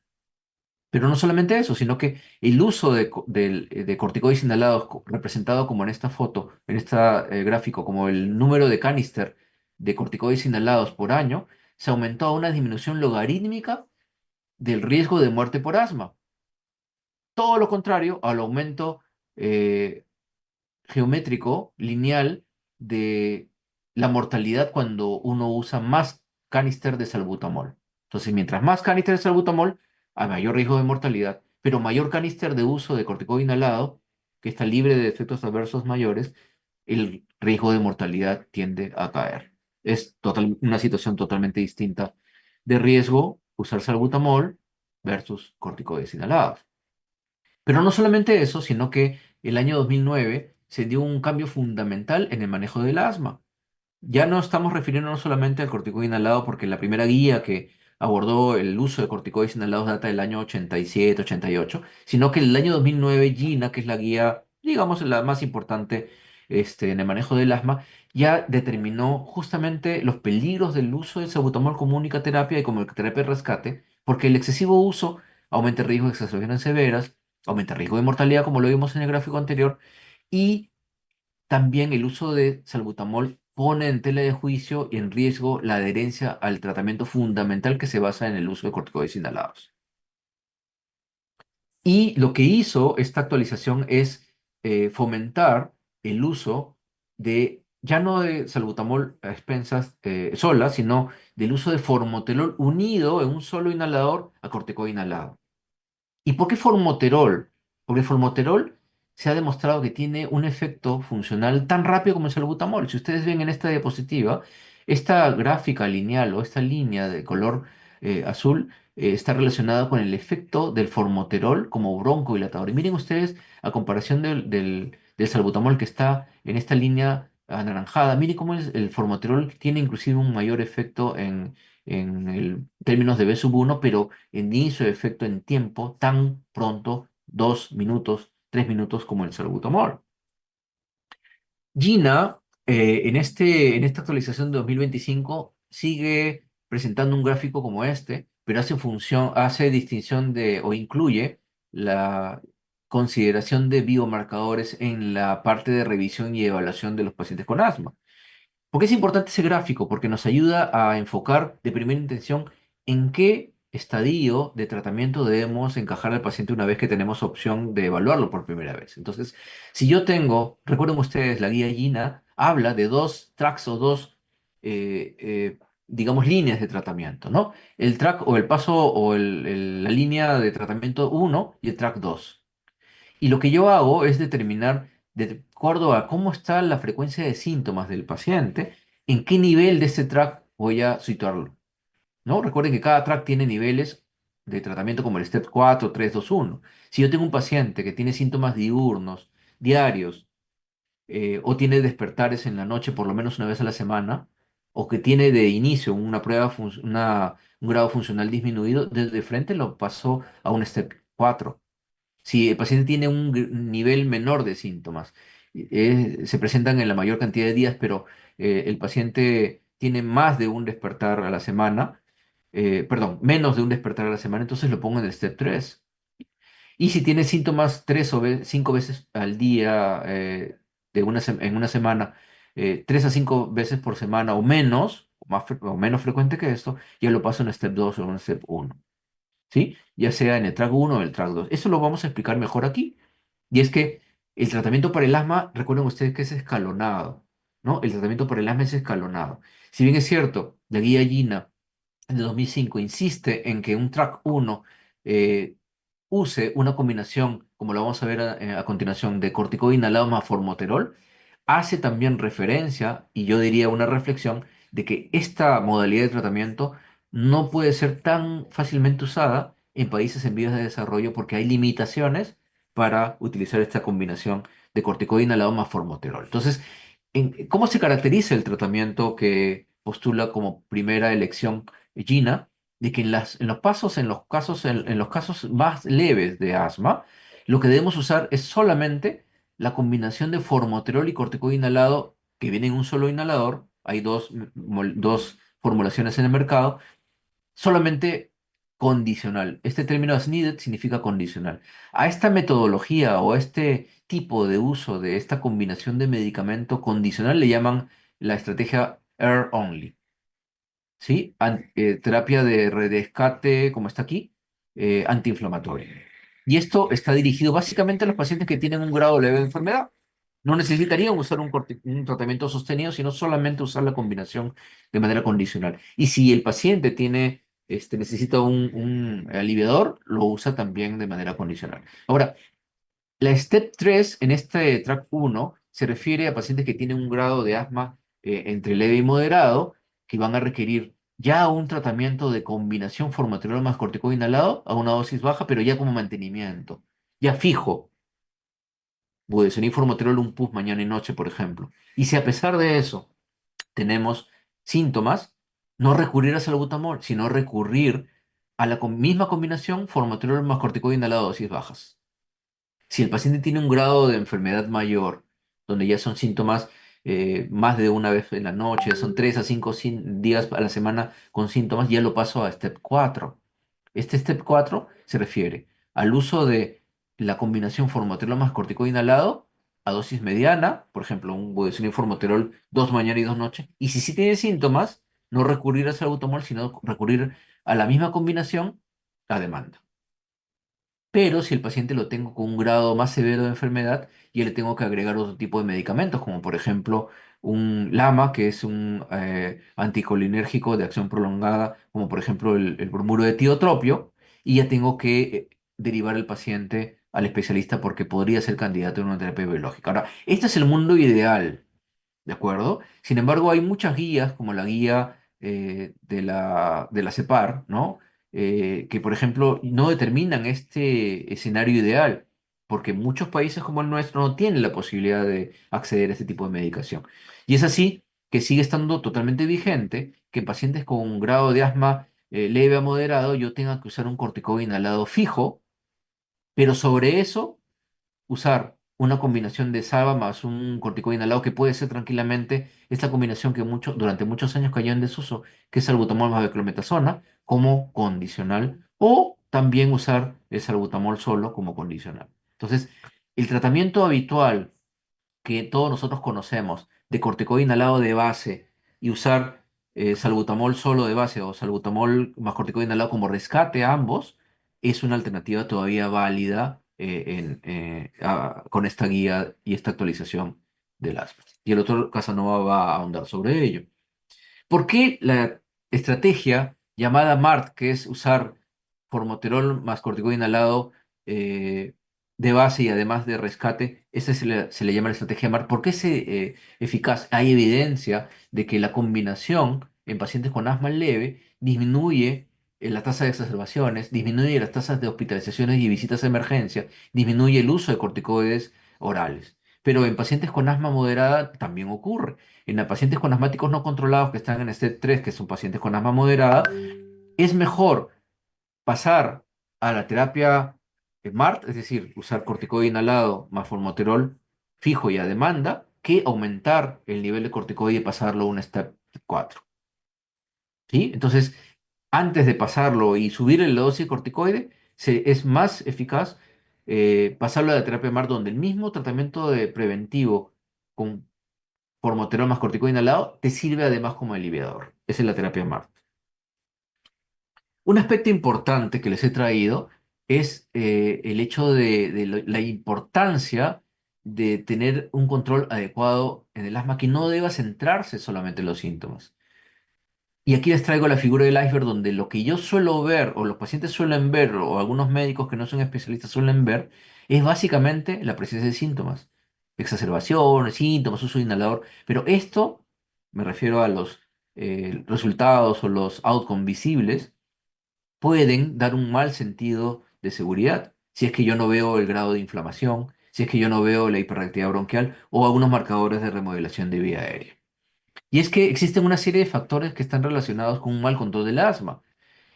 Speaker 3: Pero no solamente eso, sino que el uso de corticoides inhalados, representado como en esta foto, en este gráfico, como el número de canister de corticoides inhalados por año, se aumentó a una disminución logarítmica del riesgo de muerte por asma. Todo lo contrario al aumento eh, geométrico lineal de la mortalidad cuando uno usa más canister de salbutamol. Entonces, mientras más canister de salbutamol, hay mayor riesgo de mortalidad, pero mayor canister de uso de corticoide inhalado, que está libre de efectos adversos mayores, el riesgo de mortalidad tiende a caer. Es una situación totalmente distinta de riesgo usar salbutamol versus corticoides inhalados. Pero no solamente eso, sino que el año 2009 se dio un cambio fundamental en el manejo del asma. Ya no estamos refiriéndonos solamente al corticoide inhalado porque la primera guía que abordó el uso de corticoides inhalados data del año 87, 88, sino que en el año 2009 GINA, que es la guía, digamos, la más importante en el manejo del asma, ya determinó justamente los peligros del uso del salbutamol como única terapia y como terapia de rescate, porque el excesivo uso aumenta el riesgo de exacerbaciones severas, aumenta el riesgo de mortalidad, como lo vimos en el gráfico anterior, y también el uso de salbutamol pone en tela de juicio y en riesgo la adherencia al tratamiento fundamental que se basa en el uso de corticoides inhalados. Y lo que hizo esta actualización es fomentar el uso de, ya no de salbutamol a expensas sola, sino del uso de formoterol unido en un solo inhalador a corticoide inhalado. ¿Y por qué formoterol? Porque el formoterol se ha demostrado que tiene un efecto funcional tan rápido como el salbutamol. Si ustedes ven en esta diapositiva, esta gráfica lineal o esta línea de color azul está relacionada con el efecto del formoterol como broncodilatador. Y miren ustedes, a comparación del salbutamol que está en esta línea anaranjada, miren cómo el formoterol tiene inclusive un mayor efecto en términos de B sub 1, pero en inicio de efecto en tiempo tan pronto, 2 minutos, 3 minutos como el salbutamol. Gina, en esta actualización de 2025, sigue presentando un gráfico como este, pero hace distinción de, o incluye la consideración de biomarcadores en la parte de revisión y evaluación de los pacientes con asma. ¿Por qué es importante ese gráfico? Porque nos ayuda a enfocar de primera intención en qué estadio de tratamiento debemos encajar al paciente una vez que tenemos opción de evaluarlo por primera vez. Entonces, si yo tengo, recuerden ustedes, la guía Gina habla de dos tracks o dos, digamos, líneas de tratamiento, ¿no? El track o el paso o la línea de tratamiento uno y el track 2. Y lo que yo hago es determinar, de acuerdo a cómo está la frecuencia de síntomas del paciente, en qué nivel de este track voy a situarlo, ¿no? Recuerden que cada track tiene niveles de tratamiento como el STEP 4, 3, 2, 1. Si yo tengo un paciente que tiene síntomas diurnos, diarios, o tiene despertares en la noche por lo menos una vez a la semana, o que tiene de inicio un grado funcional disminuido, desde frente lo paso a un STEP 4. Si el paciente tiene un nivel menor de síntomas, se presentan en la mayor cantidad de días, pero el paciente tiene más de un despertar a la semana, perdón, menos de un despertar a la semana, entonces lo pongo en el step 3. Y si tiene síntomas 3 o 5 veces al día en una semana, 3 a 5 veces por semana o menos, o menos frecuente que esto, ya lo paso en step 2 o en step 1. ¿Sí? Ya sea en el track 1 o el track 2. Eso lo vamos a explicar mejor aquí. Y es que el tratamiento para el asma, recuerden ustedes que es escalonado, ¿no? El tratamiento para el asma es escalonado. Si bien es cierto, la guía Gina de 2005 insiste en que un track 1 eh, use una combinación, como lo vamos a ver a continuación, de corticoide inhalado más formoterol, hace también referencia, y yo diría una reflexión, de que esta modalidad de tratamiento no puede ser tan fácilmente usada en países en vías de desarrollo porque hay limitaciones para utilizar esta combinación de corticoide inhalado más formoterol. Entonces, ¿cómo se caracteriza el tratamiento que postula como primera elección Gina? De que en los casos más leves de asma, lo que debemos usar es solamente la combinación de formoterol y corticoide inhalado que viene en un solo inhalador. Hay dos formulaciones en el mercado solamente condicional. Este término as needed significa condicional. A esta metodología o a este tipo de uso de esta combinación de medicamento condicional le llaman la estrategia Air Only. ¿Sí? Terapia de redescate, como está aquí, antiinflamatoria. Y esto está dirigido básicamente a los pacientes que tienen un grado leve de enfermedad. No necesitarían usar un tratamiento sostenido, sino solamente usar la combinación de manera condicional. Y si el paciente necesita un aliviador, lo usa también de manera condicional. Ahora, la Step 3 en este track 1 se refiere a pacientes que tienen un grado de asma entre leve y moderado, que van a requerir ya un tratamiento de combinación formoterol más corticoide inhalado a una dosis baja, pero ya como mantenimiento, ya fijo, budesonide formoterol un puff mañana y noche, por ejemplo. Y si a pesar de eso tenemos síntomas, no recurrir a salbutamol, sino recurrir a la misma combinación formoterol más corticoide inhalado a dosis bajas. Si el paciente tiene un grado de enfermedad mayor, donde ya son síntomas más de una vez en la noche, son 3 a 5 días a la semana con síntomas, ya lo paso a Step 4. Este Step 4 se refiere al uso de la combinación formoterol más corticoide inhalado a dosis mediana, por ejemplo, un budesonide formoterol 2 mañanas y 2 noches, y si sí tiene síntomas, no recurrir a salbutamol, sino recurrir a la misma combinación a demanda. Pero si el paciente lo tengo con un grado más severo de enfermedad, yo le tengo que agregar otro tipo de medicamentos, como por ejemplo un LAMA, que es un anticolinérgico de acción prolongada, como por ejemplo el bromuro de tiotropio, y ya tengo que derivar el paciente al especialista porque podría ser candidato a una terapia biológica. Ahora, este es el mundo ideal. ¿De acuerdo? Sin embargo, hay muchas guías, como la guía de la CEPAR, ¿no? Que, por ejemplo, no determinan este escenario ideal, porque muchos países como el nuestro no tienen la posibilidad de acceder a este tipo de medicación. Y es así que sigue estando totalmente vigente que en pacientes con un grado de asma leve a moderado yo tenga que usar un corticoide inhalado fijo, pero sobre eso usar una combinación de SABA más un corticoide inhalado que puede ser tranquilamente esta combinación que durante muchos años cayó en desuso, que es salbutamol más beclometasona, como condicional, o también usar el salbutamol solo como condicional. Entonces, el tratamiento habitual que todos nosotros conocemos de corticoide inhalado de base y usar salbutamol solo de base o salbutamol más corticoide inhalado como rescate a ambos, es una alternativa todavía válida con esta guía y esta actualización del ASPE. Y el doctor Casanova va a ahondar sobre ello. ¿Por qué la estrategia llamada MART, que es usar formoterol más corticoide inhalado de base y además de rescate, esa se le llama la estrategia MART? ¿Por qué es eficaz? Hay evidencia de que la combinación en pacientes con asma leve disminuye la tasa de exacerbaciones, disminuye las tasas de hospitalizaciones y visitas a emergencia, disminuye el uso de corticoides orales. Pero en pacientes con asma moderada también ocurre. En los pacientes con asmáticos no controlados que están en este 3, que son pacientes con asma moderada, es mejor pasar a la terapia MART, es decir, usar corticoide inhalado más formoterol fijo y a demanda, que aumentar el nivel de corticoide y pasarlo a un step 4. ¿Sí? Entonces, antes de pasarlo y subir la dosis de corticoide, es más eficaz pasarlo a la terapia MART, donde el mismo tratamiento de preventivo con formoterol más corticoide inhalado, te sirve además como aliviador. Esa es la terapia MART. Un aspecto importante que les he traído es el hecho de la importancia de tener un control adecuado en el asma que no deba centrarse solamente en los síntomas. Y aquí les traigo la figura del iceberg donde lo que yo suelo ver o los pacientes suelen ver o algunos médicos que no son especialistas suelen ver es básicamente la presencia de síntomas, exacerbaciones, síntomas, uso de inhalador. Pero esto, me refiero a los resultados o los outcomes visibles, pueden dar un mal sentido de seguridad. Si es que yo no veo el grado de inflamación, si es que yo no veo la hiperreactividad bronquial o algunos marcadores de remodelación de vía aérea. Y es que existen una serie de factores que están relacionados con un mal control del asma.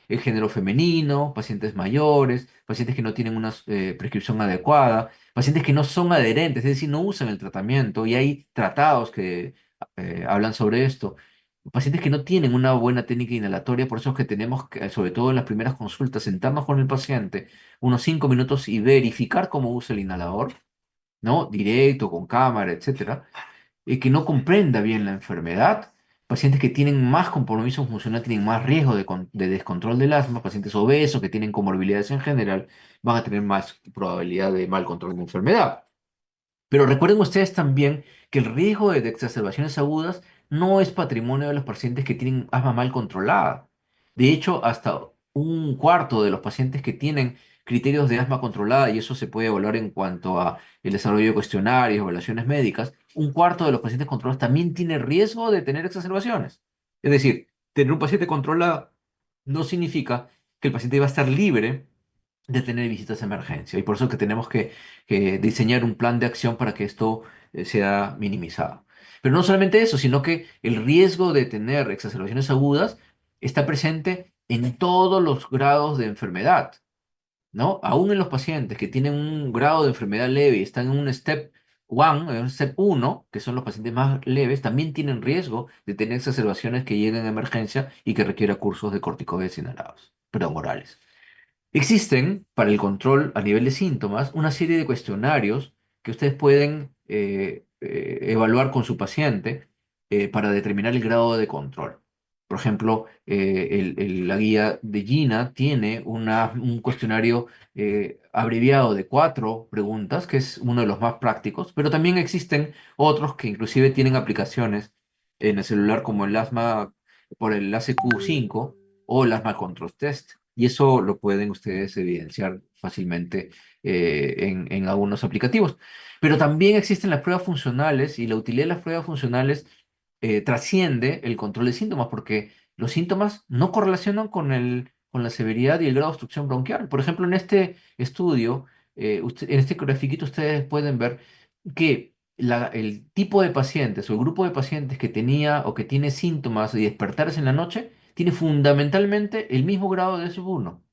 Speaker 3: El género femenino, pacientes mayores, pacientes que no tienen una prescripción adecuada, pacientes que no son adherentes, es decir, no usan el tratamiento, y hay tratados que hablan sobre esto. pacientes que no tienen una buena técnica inhalatoria, por eso es que tenemos que, sobre todo en las primeras consultas, sentarnos con el paciente unos 5 minutos y verificar cómo usa el inhalador, ¿no? Directo, con cámara, etcétera, que no comprenda bien la enfermedad. Pacientes que tienen más compromiso funcional tienen más riesgo de descontrol del asma. Pacientes obesos que tienen comorbilidades en general van a tener más probabilidad de mal control de la enfermedad. Pero recuerden ustedes también que el riesgo de exacerbaciones agudas no es patrimonio de los pacientes que tienen asma mal controlada. De hecho, hasta un cuarto de los pacientes que tienen criterios de asma controlada, y eso se puede evaluar en cuanto a el desarrollo de cuestionarios, evaluaciones médicas, un cuarto de los pacientes controlados también tiene riesgo de tener exacerbaciones. Es decir, tener un paciente controlado no significa que el paciente va a estar libre de tener visitas de emergencia. Y por eso que tenemos que diseñar un plan de acción para que esto sea minimizado. Pero no solamente eso, sino que el riesgo de tener exacerbaciones agudas está presente en todos los grados de enfermedad, ¿no? Aún en los pacientes que tienen un grado de enfermedad leve y están en un step 1, en un step 1, que son los pacientes más leves, también tienen riesgo de tener exacerbaciones que lleguen a emergencia y que requiera cursos de corticoides inhalados, perdón, orales. Existen, para el control a nivel de síntomas, una serie de cuestionarios que ustedes pueden evaluar con su paciente para determinar el grado de control. Por ejemplo, la guía de Gina tiene un cuestionario abreviado de 4 preguntas, que es uno de los más prácticos, pero también existen otros que inclusive tienen aplicaciones en el celular como el asma por el ACQ-5 o el asma control test. Y eso lo pueden ustedes evidenciar fácilmente en algunos aplicativos. Pero también existen las pruebas funcionales y la utilidad de las pruebas funcionales trasciende el control de síntomas porque los síntomas no correlacionan con la severidad y el grado de obstrucción bronquial. Por ejemplo, en este estudio, en este grafiquito ustedes pueden ver que el tipo de pacientes o el grupo de pacientes que tenía o que tiene síntomas de despertares en la noche tiene fundamentalmente el mismo grado de sub 1.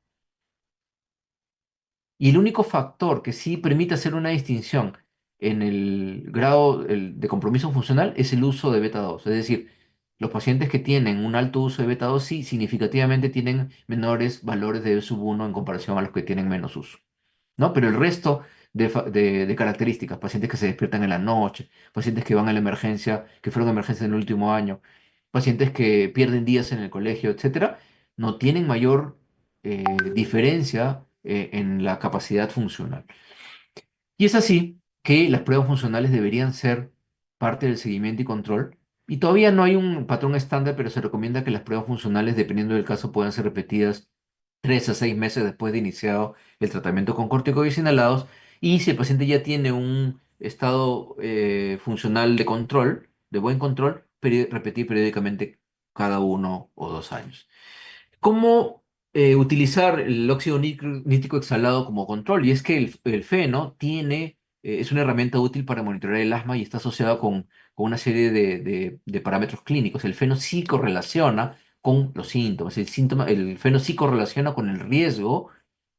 Speaker 3: Y el único factor que sí permite hacer una distinción en el grado de compromiso funcional es el uso de beta 2. Es decir, los pacientes que tienen un alto uso de beta 2 sí significativamente tienen menores valores de sub 1 en comparación a los que tienen menos uso, ¿no? Pero el resto de características, pacientes que se despiertan en la noche, pacientes que van a la emergencia, que fueron a emergencia en el último año, pacientes que pierden días en el colegio, etcétera, no tienen mayor diferencia en la capacidad funcional. Y es así que las pruebas funcionales deberían ser parte del seguimiento y control. Y todavía no hay un patrón estándar, pero se recomienda que las pruebas funcionales, dependiendo del caso, puedan ser repetidas 3 a 6 meses después de iniciado el tratamiento con corticoides inhalados. Y si el paciente ya tiene un estado funcional de control, de buen control, repetir periódicamente cada 1 o 2 años. ¿Cómo utilizar el óxido nítrico exhalado como control? Y es que el feno es una herramienta útil para monitorear el asma y está asociado con una serie de parámetros clínicos. El feno sí correlaciona con los síntomas. El feno sí correlaciona con el riesgo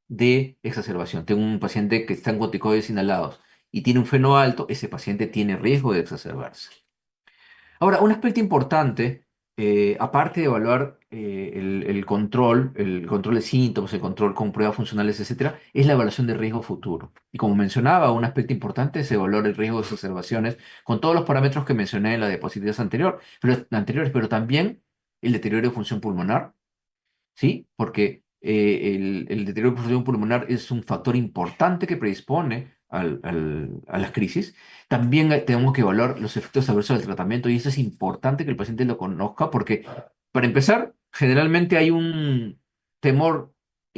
Speaker 3: de exacerbación. Tengo un paciente que está en corticoides inhalados y tiene un feno alto, ese paciente tiene riesgo de exacerbarse. Ahora, un aspecto importante, aparte de evaluar el control de síntomas, el control con pruebas funcionales, etcétera, es la evaluación de riesgo futuro. Y como mencionaba, un aspecto importante es evaluar el riesgo de exacerbaciones con todos los parámetros que mencioné en la diapositiva anteriores, pero también el deterioro de función pulmonar, ¿sí? Porque el deterioro de función pulmonar es un factor importante que predispone a las crisis. También tenemos que evaluar los efectos adversos del tratamiento y eso es importante que el paciente lo conozca porque, para empezar, generalmente hay un temor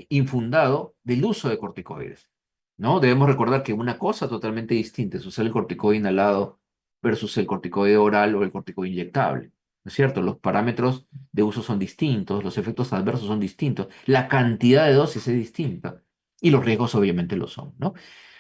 Speaker 3: infundado del uso de corticoides, ¿no? Debemos recordar que una cosa totalmente distinta es usar el corticoide inhalado versus el corticoide oral o el corticoide inyectable. ¿No es cierto? Los parámetros de uso son distintos, los efectos adversos son distintos, la cantidad de dosis es distinta y los riesgos obviamente lo son, ¿no?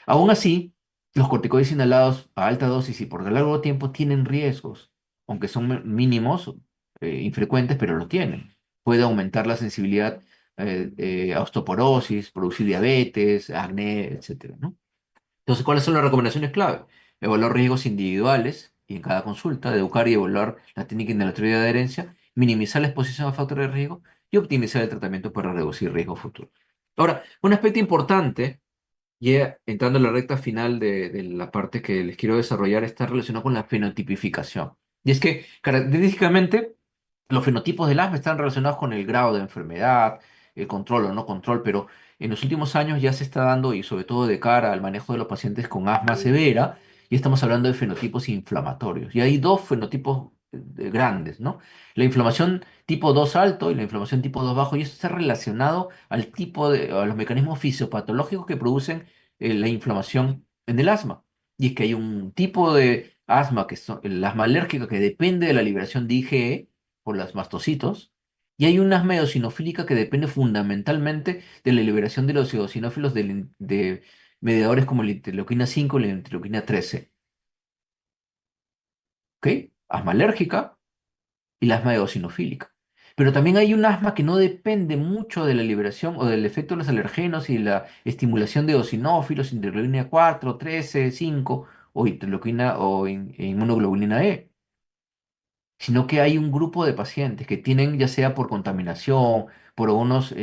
Speaker 3: Aún así, los corticoides inhalados a alta dosis y por largo tiempo tienen riesgos, aunque son mínimos, infrecuentes, pero lo tienen. Puede aumentar la sensibilidad a osteoporosis, producir diabetes, acné, etcétera, ¿no? Entonces, ¿cuáles son las recomendaciones clave? Evaluar riesgos individuales y en cada consulta, educar y evaluar la técnica inhalatoria de adherencia minimizar la exposición a factores de riesgo y optimizar el tratamiento para reducir riesgos futuros. Ahora, un aspecto importante, ya entrando en la recta final de la parte que les quiero desarrollar, está relacionado con la fenotipificación. Y es que característicamente los fenotipos del asma están relacionados con el grado de enfermedad, el control o no control, pero en los últimos años ya se está dando, y sobre todo de cara al manejo de los pacientes con asma severa, y estamos hablando de fenotipos inflamatorios. Y hay dos fenotipos grandes, ¿no? La inflamación tipo 2 alto y la inflamación tipo 2 bajo, y esto está relacionado al a los mecanismos fisiopatológicos que producen la inflamación en el asma. Y es que hay un tipo de asma, que es el asma alérgica, que depende de la liberación de IgE por las mastocitos, y hay un asma eosinofílica que depende fundamentalmente de la liberación de los eosinófilos de mediadores como la interleuquina 5 y la interleuquina 13. ¿Ok? Asma alérgica y la asma eosinofílica. Pero también hay un asma que no depende mucho de la liberación o del efecto de los alergenos y la estimulación de eosinófilos, interleuquina 4, 13, 5 o interleuquina o inmunoglobulina E, sino que hay un grupo de pacientes que tienen, ya sea por contaminación, por algunas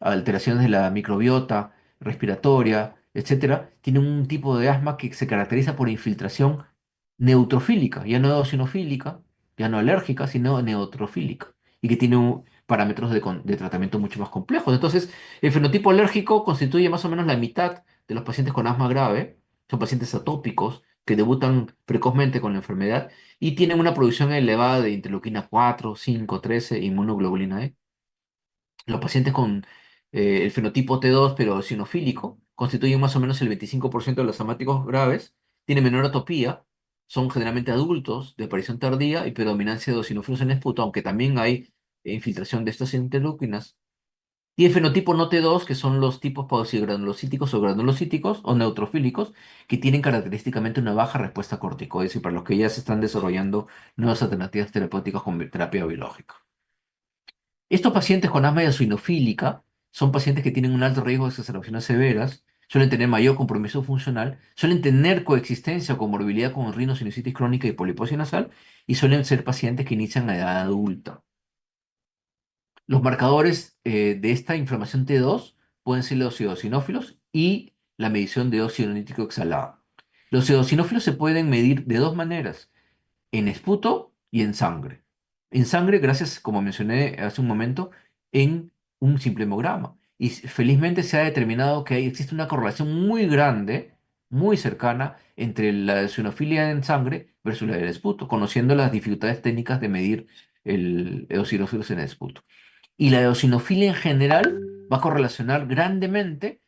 Speaker 3: alteraciones de la microbiota respiratoria, etcétera, tienen un tipo de asma que se caracteriza por infiltración neutrofílica, ya no eosinofílica, ya no alérgica, sino neutrofílica, y que tiene parámetros de tratamiento mucho más complejos. Entonces, el fenotipo alérgico constituye más o menos la mitad de los pacientes con asma grave, son pacientes atópicos que debutan precozmente con la enfermedad y tienen una producción elevada de interleuquina 4, 5, 13, inmunoglobulina E. Los pacientes con el fenotipo T2, pero eosinofílico, constituyen más o menos el 25% de los asmáticos graves, tienen menor atopía, son generalmente adultos de aparición tardía y predominancia de eosinófilos en esputo, aunque también hay infiltración de estas interleuquinas. Y el fenotipo no T2, que son los tipos paucigranulocíticos o granulocíticos o neutrofílicos, que tienen característicamente una baja respuesta a corticoides y para los que ya se están desarrollando nuevas alternativas terapéuticas con terapia biológica. Estos pacientes con asma eosinofílica son pacientes que tienen un alto riesgo de exacerbaciones severas, suelen tener mayor compromiso funcional, suelen tener coexistencia o comorbilidad con rinosinusitis crónica y poliposis nasal y suelen ser pacientes que inician a edad adulta. Los marcadores de esta inflamación T2 pueden ser los eosinófilos y la medición de óxido nítrico exhalado. Los eosinófilos se pueden medir de dos maneras, en esputo y en sangre. En sangre, gracias, como mencioné hace un momento, en un simple hemograma. Y felizmente se ha determinado que existe una correlación muy grande, muy cercana, entre la eosinofilia en sangre versus la del esputo, conociendo las dificultades técnicas de medir el eosinófilos en el esputo. Y la eosinofilia en general va a correlacionar grandemente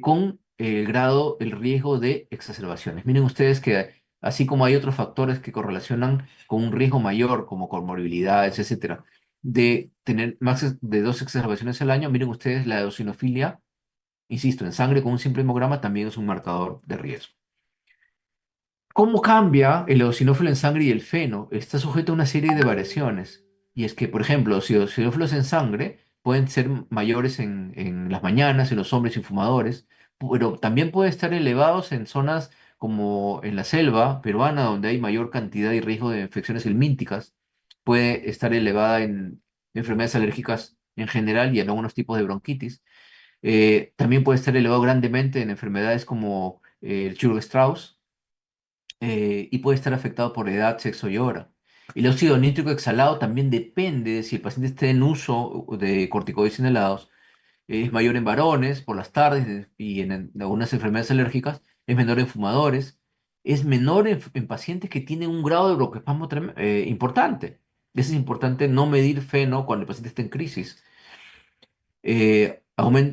Speaker 3: con el grado, el riesgo de exacerbaciones. Miren ustedes que así como hay otros factores que correlacionan con un riesgo mayor, como comorbilidades, etcétera, de tener más de dos exacerbaciones al año, miren ustedes la eosinofilia, insisto, en sangre con un simple hemograma también es un marcador de riesgo. ¿Cómo cambia el eosinófilo en sangre y el feno? Está sujeto a una serie de variaciones. Y es que, por ejemplo, los eosinófilos en sangre pueden ser mayores en las mañanas, en los hombres infumadores, pero también pueden estar elevados en zonas como en la selva peruana, donde hay mayor cantidad y riesgo de infecciones helmínticas. Puede estar elevada en enfermedades alérgicas en general y en algunos tipos de bronquitis. También puede estar elevado grandemente en enfermedades como el Churg-Strauss y puede estar afectado por edad, sexo y hora. El óxido nítrico exhalado también depende de si el paciente está en uso de corticoides inhalados. Es mayor en varones por las tardes y en algunas enfermedades alérgicas. Es menor en fumadores. Es menor en pacientes que tienen un grado de broncoespasmo importante. Es importante no medir feno cuando el paciente está en crisis.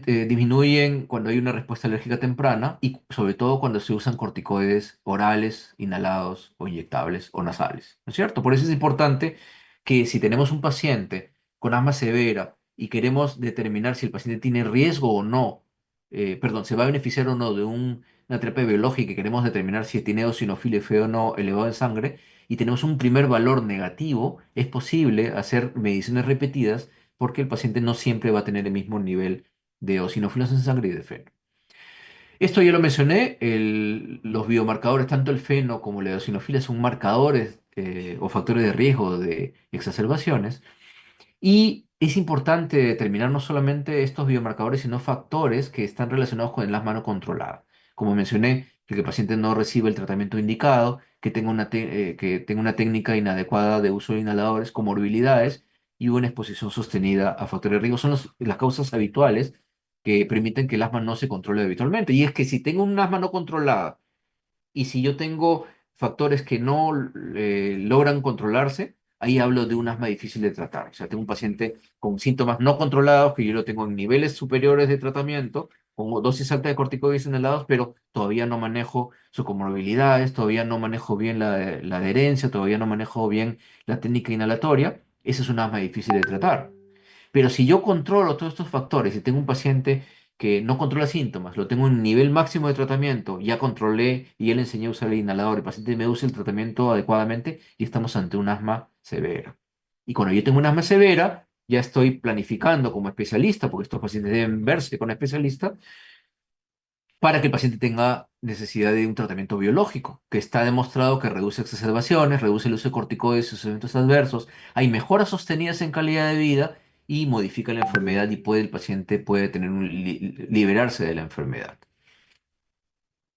Speaker 3: Disminuyen cuando hay una respuesta alérgica temprana y sobre todo cuando se usan corticoides orales, inhalados o inyectables o nasales, ¿no es cierto? Por eso es importante que si tenemos un paciente con asma severa y queremos determinar si el paciente tiene riesgo o no, perdón, se va a beneficiar o no de una terapia biológica y queremos determinar si tiene eosinofilia feo o no elevado en sangre y tenemos un primer valor negativo, es posible hacer mediciones repetidas porque el paciente no siempre va a tener el mismo nivel de eosinófilos en sangre y de feno. Esto ya lo mencioné, los biomarcadores, tanto el feno como la eosinofilia, son marcadores o factores de riesgo de exacerbaciones. Y es importante determinar no solamente estos biomarcadores, sino factores que están relacionados con el asma no controlada. Como mencioné, que el paciente no recibe el tratamiento indicado, que tenga una técnica inadecuada de uso de inhaladores, comorbilidades y una exposición sostenida a factores de riesgo son las causas habituales que permiten que el asma no se controle habitualmente. Y es que si tengo un asma no controlada, y si yo tengo factores que no logran controlarse, ahí hablo de un asma difícil de tratar. O sea, tengo un paciente con síntomas no controlados, que yo lo tengo en niveles superiores de tratamiento, con dosis alta de corticoides inhalados, pero todavía no manejo sus comorbilidades, todavía no manejo bien la adherencia, todavía no manejo bien la técnica inhalatoria. Ese es un asma difícil de tratar. Pero si yo controlo todos estos factores y tengo un paciente que no controla síntomas, lo tengo en nivel máximo de tratamiento, ya controlé y ya le enseñé a usar el inhalador, el paciente me usa el tratamiento adecuadamente y estamos ante un asma severa. Y cuando yo tengo un asma severa, ya estoy planificando como especialista, porque estos pacientes deben verse con especialista, para que el paciente tenga necesidad de un tratamiento biológico, que está demostrado que reduce exacerbaciones, reduce el uso de corticoides y sus eventos adversos, hay mejoras sostenidas en calidad de vida y modifica la enfermedad y el paciente puede tener liberarse de la enfermedad.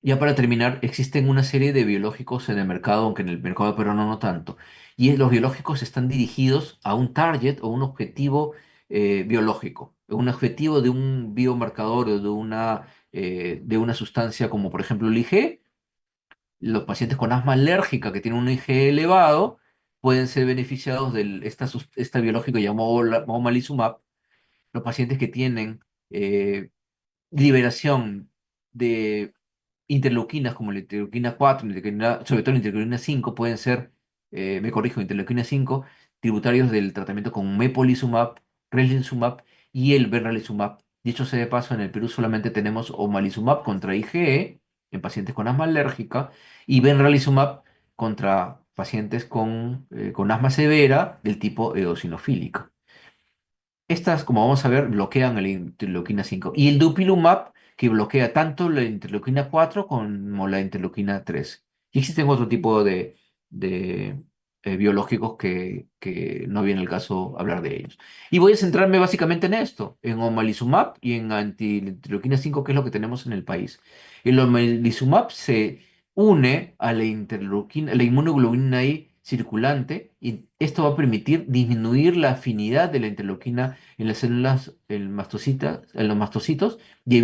Speaker 3: Ya para terminar, existen una serie de biológicos en el mercado, aunque en el mercado peruano no tanto, y los biológicos están dirigidos a un target o un objetivo biológico, un objetivo de un biomarcador o de una sustancia como por ejemplo el IgE. Los pacientes con asma alérgica que tienen un IgE elevado pueden ser beneficiados de este biológico llamado omalizumab. Los pacientes que tienen eh, liberación de interleuquinas como la interleuquina 4, sobre todo la interleuquina 5, pueden ser, me corrijo, interleuquina 5, tributarios del tratamiento con mepolizumab, reslizumab y el benralizumab. Dicho sea de paso, en el Perú solamente tenemos omalizumab contra IgE en pacientes con asma alérgica y benralizumab contra pacientes con asma severa del tipo eosinofílica. Estas, como vamos a ver, bloquean la interleuquina 5. Y el dupilumab, que bloquea tanto la interleuquina 4 como la interleuquina 3. Y existen otro tipo de biológicos que no viene el caso hablar de ellos. Y voy a centrarme básicamente en esto, en omalizumab y en anti-interleuquina 5, que es lo que tenemos en el país. El omalizumab se une a la inmunoglobulina I circulante y esto va a permitir disminuir la afinidad de la interleuquina en las células en los mastocitos y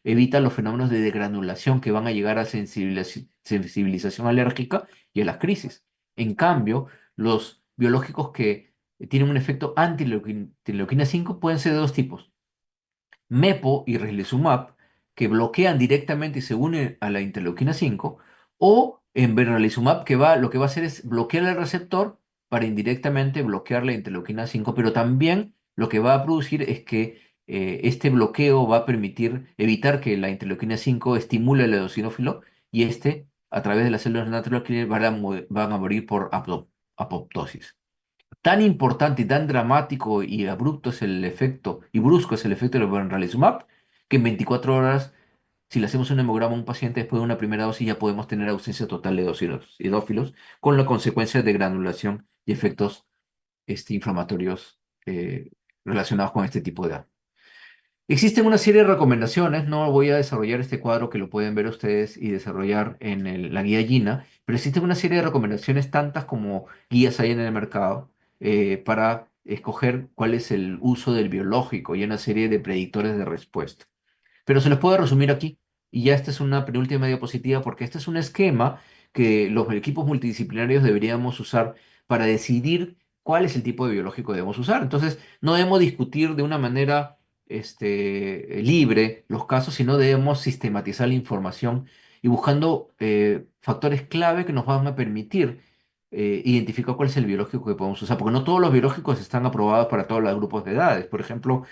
Speaker 3: evita los fenómenos de degranulación que van a llegar a sensibilización alérgica y a las crisis. En cambio, los biológicos que tienen un efecto anti-interleuquina 5 pueden ser de dos tipos: Mepo y Reslizumab, que bloquean directamente y se unen a la interleuquina 5, o en Benralizumab, lo que va a hacer es bloquear el receptor para indirectamente bloquear la interleuquina 5, pero también lo que va a producir es que este bloqueo va a permitir evitar que la interleuquina 5 estimule el eosinófilo y a través de las células natural killer, van a morir por apoptosis. Tan importante y tan dramático y abrupto es el efecto, y brusco es el efecto del benralizumab, que en 24 horas, si le hacemos un hemograma a un paciente después de una primera dosis, ya podemos tener ausencia total de eosinofilos, con la consecuencia de granulación y efectos inflamatorios relacionados con este tipo de daño. Existen una serie de recomendaciones, no voy a desarrollar este cuadro que lo pueden ver ustedes y desarrollar en la guía GINA, pero existen una serie de recomendaciones tantas como guías hay en el mercado para escoger cuál es el uso del biológico y una serie de predictores de respuesta. Pero se los puedo resumir aquí y ya esta es una penúltima diapositiva porque este es un esquema que los equipos multidisciplinarios deberíamos usar para decidir cuál es el tipo de biológico que debemos usar. Entonces, no debemos discutir de una manera libre los casos, sino debemos sistematizar la información y buscando factores clave que nos van a permitir identificar cuál es el biológico que podemos usar, porque no todos los biológicos están aprobados para todos los grupos de edades. Por ejemplo,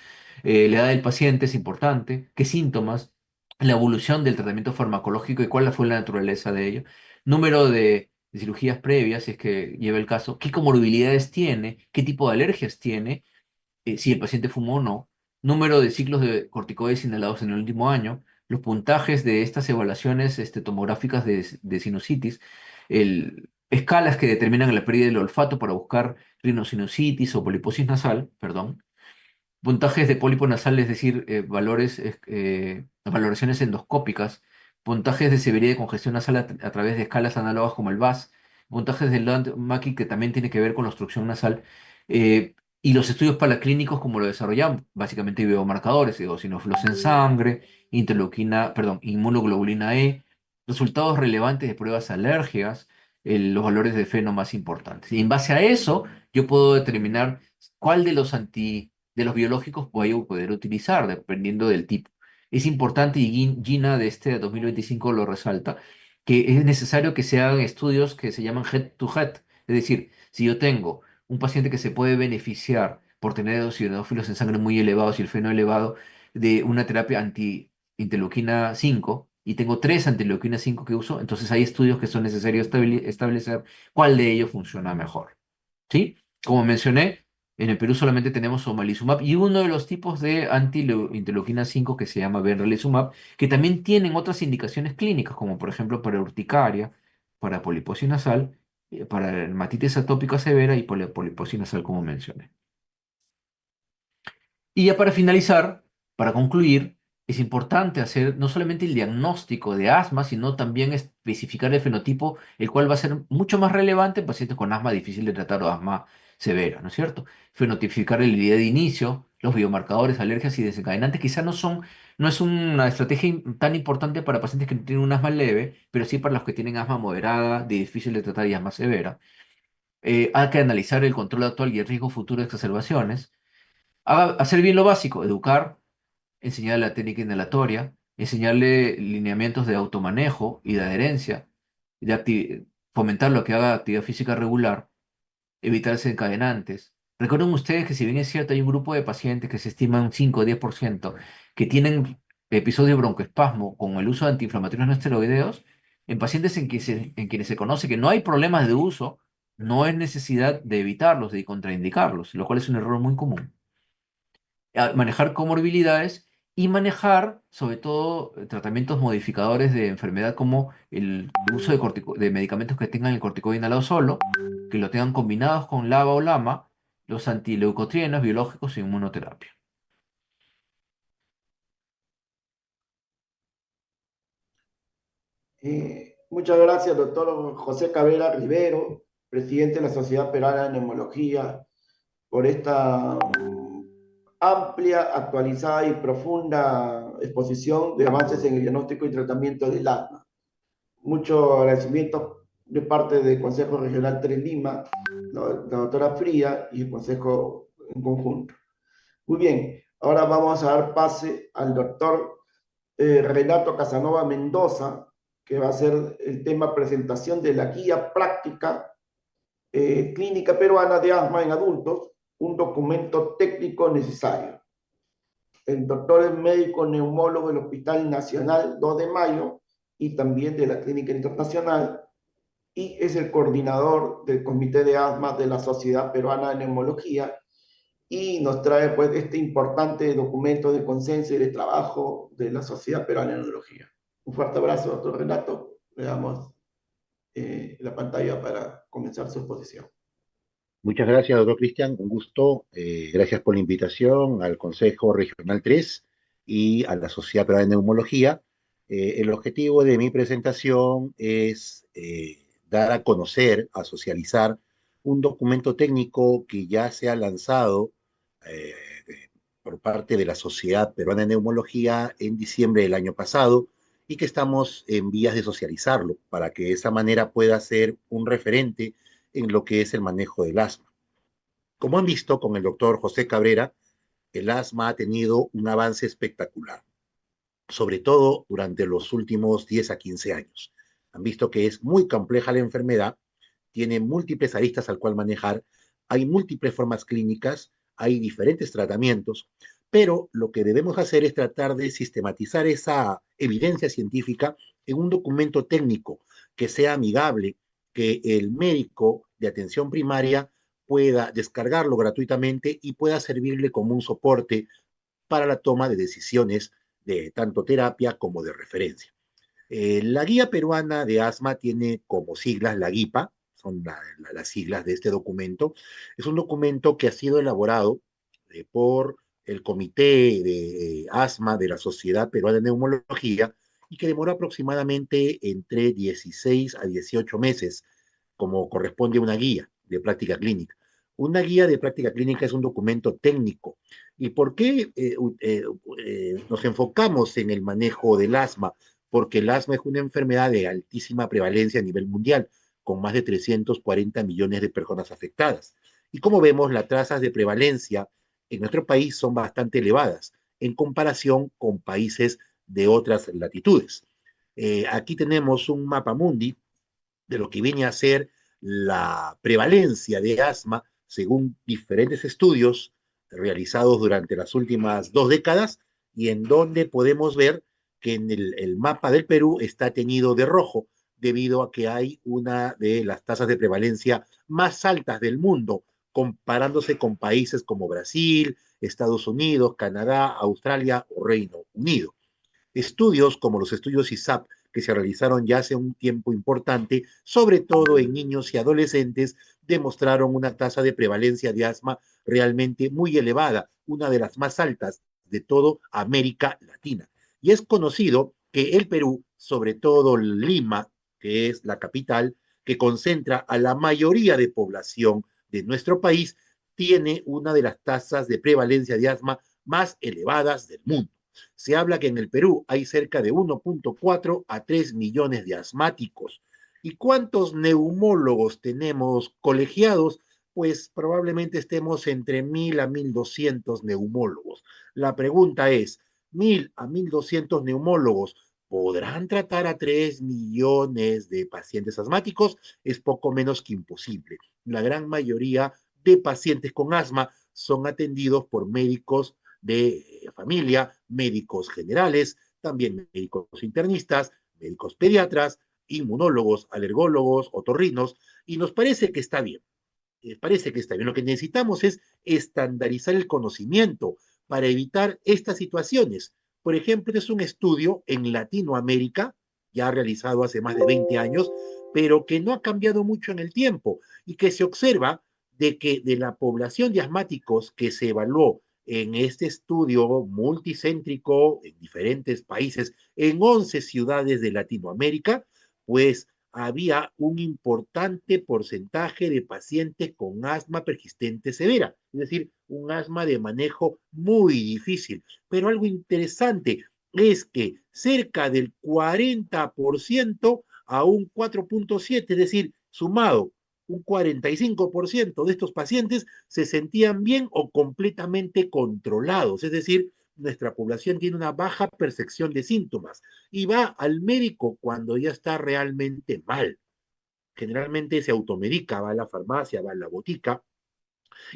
Speaker 3: la edad del paciente es importante, qué síntomas, la evolución del tratamiento farmacológico y cuál fue la naturaleza de ello, número de cirugías previas, si es que lleva el caso, qué comorbilidades tiene, qué tipo de alergias tiene, si el paciente fumó o no, número de ciclos de corticoides inhalados en el último año, los puntajes de estas evaluaciones tomográficas de sinusitis, escalas que determinan la pérdida del olfato para buscar rinosinusitis o poliposis nasal, perdón, puntajes de pólipo nasal, es decir, valoraciones endoscópicas, puntajes de severidad de congestión nasal a través de escalas análogas como el VAS, puntajes del Lund-Mackey que también tiene que ver con la obstrucción nasal, y los estudios paraclínicos como lo desarrollamos, básicamente biomarcadores, eosinófilos en sangre, inmunoglobulina E, resultados relevantes de pruebas alérgicas, los valores de feno más importantes. Y en base a eso, yo puedo determinar cuál de los biológicos voy a poder utilizar, dependiendo del tipo. Es importante, y Gina de este 2025 lo resalta, que es necesario que se hagan estudios que se llaman head to head. Es decir, si yo tengo un paciente que se puede beneficiar por tener eosinófilos en sangre muy elevados y el feno elevado de una terapia anti-interleuquina 5, y tengo tres anti-interleuquina 5 que uso, entonces hay estudios que son necesarios establecer cuál de ellos funciona mejor. ¿Sí? Como mencioné, en el Perú solamente tenemos omalizumab y uno de los tipos de anti-interleuquina 5 que se llama benralizumab, que también tienen otras indicaciones clínicas, como por ejemplo para urticaria, para poliposis nasal, para dermatitis atópica severa y poliposis nasal, como mencioné. Y ya para finalizar, para concluir, es importante hacer no solamente el diagnóstico de asma, sino también especificar el fenotipo, el cual va a ser mucho más relevante en pacientes con asma difícil de tratar o asma severa, ¿no es cierto? Fenotipificar el día de inicio, los biomarcadores, alergias y desencadenantes quizás no es una estrategia tan importante para pacientes que no tienen un asma leve, pero sí para los que tienen asma moderada, de difícil de tratar y asma severa. Hay que analizar el control actual y el riesgo futuro de exacerbaciones. Hacer bien lo básico, educar, enseñarle la técnica inhalatoria, enseñarle lineamientos de automanejo y de adherencia, fomentar lo que haga actividad física regular, evitar desencadenantes. Recuerden ustedes que si bien es cierto, hay un grupo de pacientes que se estiman 5 o 10% que tienen episodios de broncoespasmo con el uso de antiinflamatorios no esteroideos, en pacientes en quienes se conoce que no hay problemas de uso, no es necesidad de evitarlos, de contraindicarlos, lo cual es un error muy común. Manejar comorbilidades y manejar, sobre todo, tratamientos modificadores de enfermedad como el uso de medicamentos que tengan el corticoide inhalado solo, que lo tengan combinados con LABA o LAMA, los antileucotrienos, biológicos y inmunoterapia.
Speaker 1: Muchas gracias, doctor José Cabrera Rivero, presidente de la Sociedad Peruana de Neumología, por esta amplia, actualizada y profunda exposición de avances en el diagnóstico y tratamiento del asma. Mucho agradecimiento de parte del Consejo Regional 3 Lima, la doctora Fría y el Consejo en conjunto. Muy bien, ahora vamos a dar pase al doctor Renato Casanova Mendoza, que va a hacer el tema presentación de la guía práctica clínica peruana de asma en adultos, un documento técnico necesario. El doctor es médico neumólogo del Hospital Nacional 2 de Mayo y también de la Clínica Internacional, y es el coordinador del Comité de Asma de la Sociedad Peruana de Neumología, y nos trae pues este importante documento de consenso y de trabajo de la Sociedad Peruana de Neumología. Un fuerte abrazo, doctor Renato. Le damos la pantalla para comenzar su exposición.
Speaker 4: Muchas gracias, doctor Cristian. Un gusto. Gracias por la invitación al Consejo Regional 3 y a la Sociedad Peruana de Neumología. El objetivo de mi presentación es dar a conocer, a socializar un documento técnico que ya se ha lanzado eh, por parte de la Sociedad Peruana de Neumología en diciembre del año pasado y que estamos en vías de socializarlo para que de esa manera pueda ser un referente en lo que es el manejo del asma. Como han visto con el doctor José Cabrera, el asma ha tenido un avance espectacular, sobre todo durante los últimos 10 a 15 años. Han visto que es muy compleja la enfermedad, tiene múltiples aristas al cual manejar, hay múltiples formas clínicas, hay diferentes tratamientos, pero lo que debemos hacer es tratar de sistematizar esa evidencia científica en un documento técnico que sea amigable, que el médico de atención primaria pueda descargarlo gratuitamente y pueda servirle como un soporte para la toma de decisiones de tanto terapia como de referencia. La guía peruana de asma tiene como siglas la GUIPA, son las siglas de este documento. Es un documento que ha sido elaborado por el Comité de Asma de la Sociedad Peruana de Neumología y que demoró aproximadamente entre 16 a 18 meses, como corresponde a una guía de práctica clínica. Una guía de práctica clínica es un documento técnico. ¿Y por qué nos enfocamos en el manejo del asma? Porque el asma es una enfermedad de altísima prevalencia a nivel mundial, con más de 340 millones de personas afectadas. Y como vemos, las tasas de prevalencia en nuestro país son bastante elevadas en comparación con países de otras latitudes. Aquí tenemos un mapa mundi de lo que viene a ser la prevalencia de asma según diferentes estudios realizados durante las últimas 2 décadas y en donde podemos ver que en el mapa del Perú está teñido de rojo debido a que hay una de las tasas de prevalencia más altas del mundo, comparándose con países como Brasil, Estados Unidos, Canadá, Australia o Reino Unido. Estudios como los estudios ISAP que se realizaron ya hace un tiempo importante, sobre todo en niños y adolescentes, demostraron una tasa de prevalencia de asma realmente muy elevada, una de las más altas de toda América Latina. Y es conocido que el Perú, sobre todo Lima, que es la capital, que concentra a la mayoría de población de nuestro país, tiene una de las tasas de prevalencia de asma más elevadas del mundo. Se habla que en el Perú hay cerca de 1.4 a 3 millones de asmáticos. ¿Y cuántos neumólogos tenemos colegiados? Pues probablemente estemos entre 1.000 a 1.200 neumólogos. La pregunta es, 1.000 a 1.200 neumólogos podrán tratar a 3 millones de pacientes asmáticos? Es poco menos que imposible. La gran mayoría de pacientes con asma son atendidos por médicos de familia, médicos generales, también médicos internistas, médicos pediatras, inmunólogos, alergólogos, otorrinos, y nos parece que está bien. Parece que está bien. Lo que necesitamos es estandarizar el conocimiento para evitar estas situaciones. Por ejemplo, es un estudio en Latinoamérica, ya realizado hace más de 20 años, pero que no ha cambiado mucho en el tiempo y que se observa de que de la población de asmáticos que se evaluó en este estudio multicéntrico en diferentes países, en 11 ciudades de Latinoamérica, pues había un importante porcentaje de pacientes con asma persistente severa, es decir, un asma de manejo muy difícil. Pero algo interesante es que cerca del 40% a un 4.7, es decir, sumado un 45% de estos pacientes se sentían bien o completamente controlados, es decir, nuestra población tiene una baja percepción de síntomas y va al médico cuando ya está realmente mal. Generalmente se automedica, va a la farmacia, va a la botica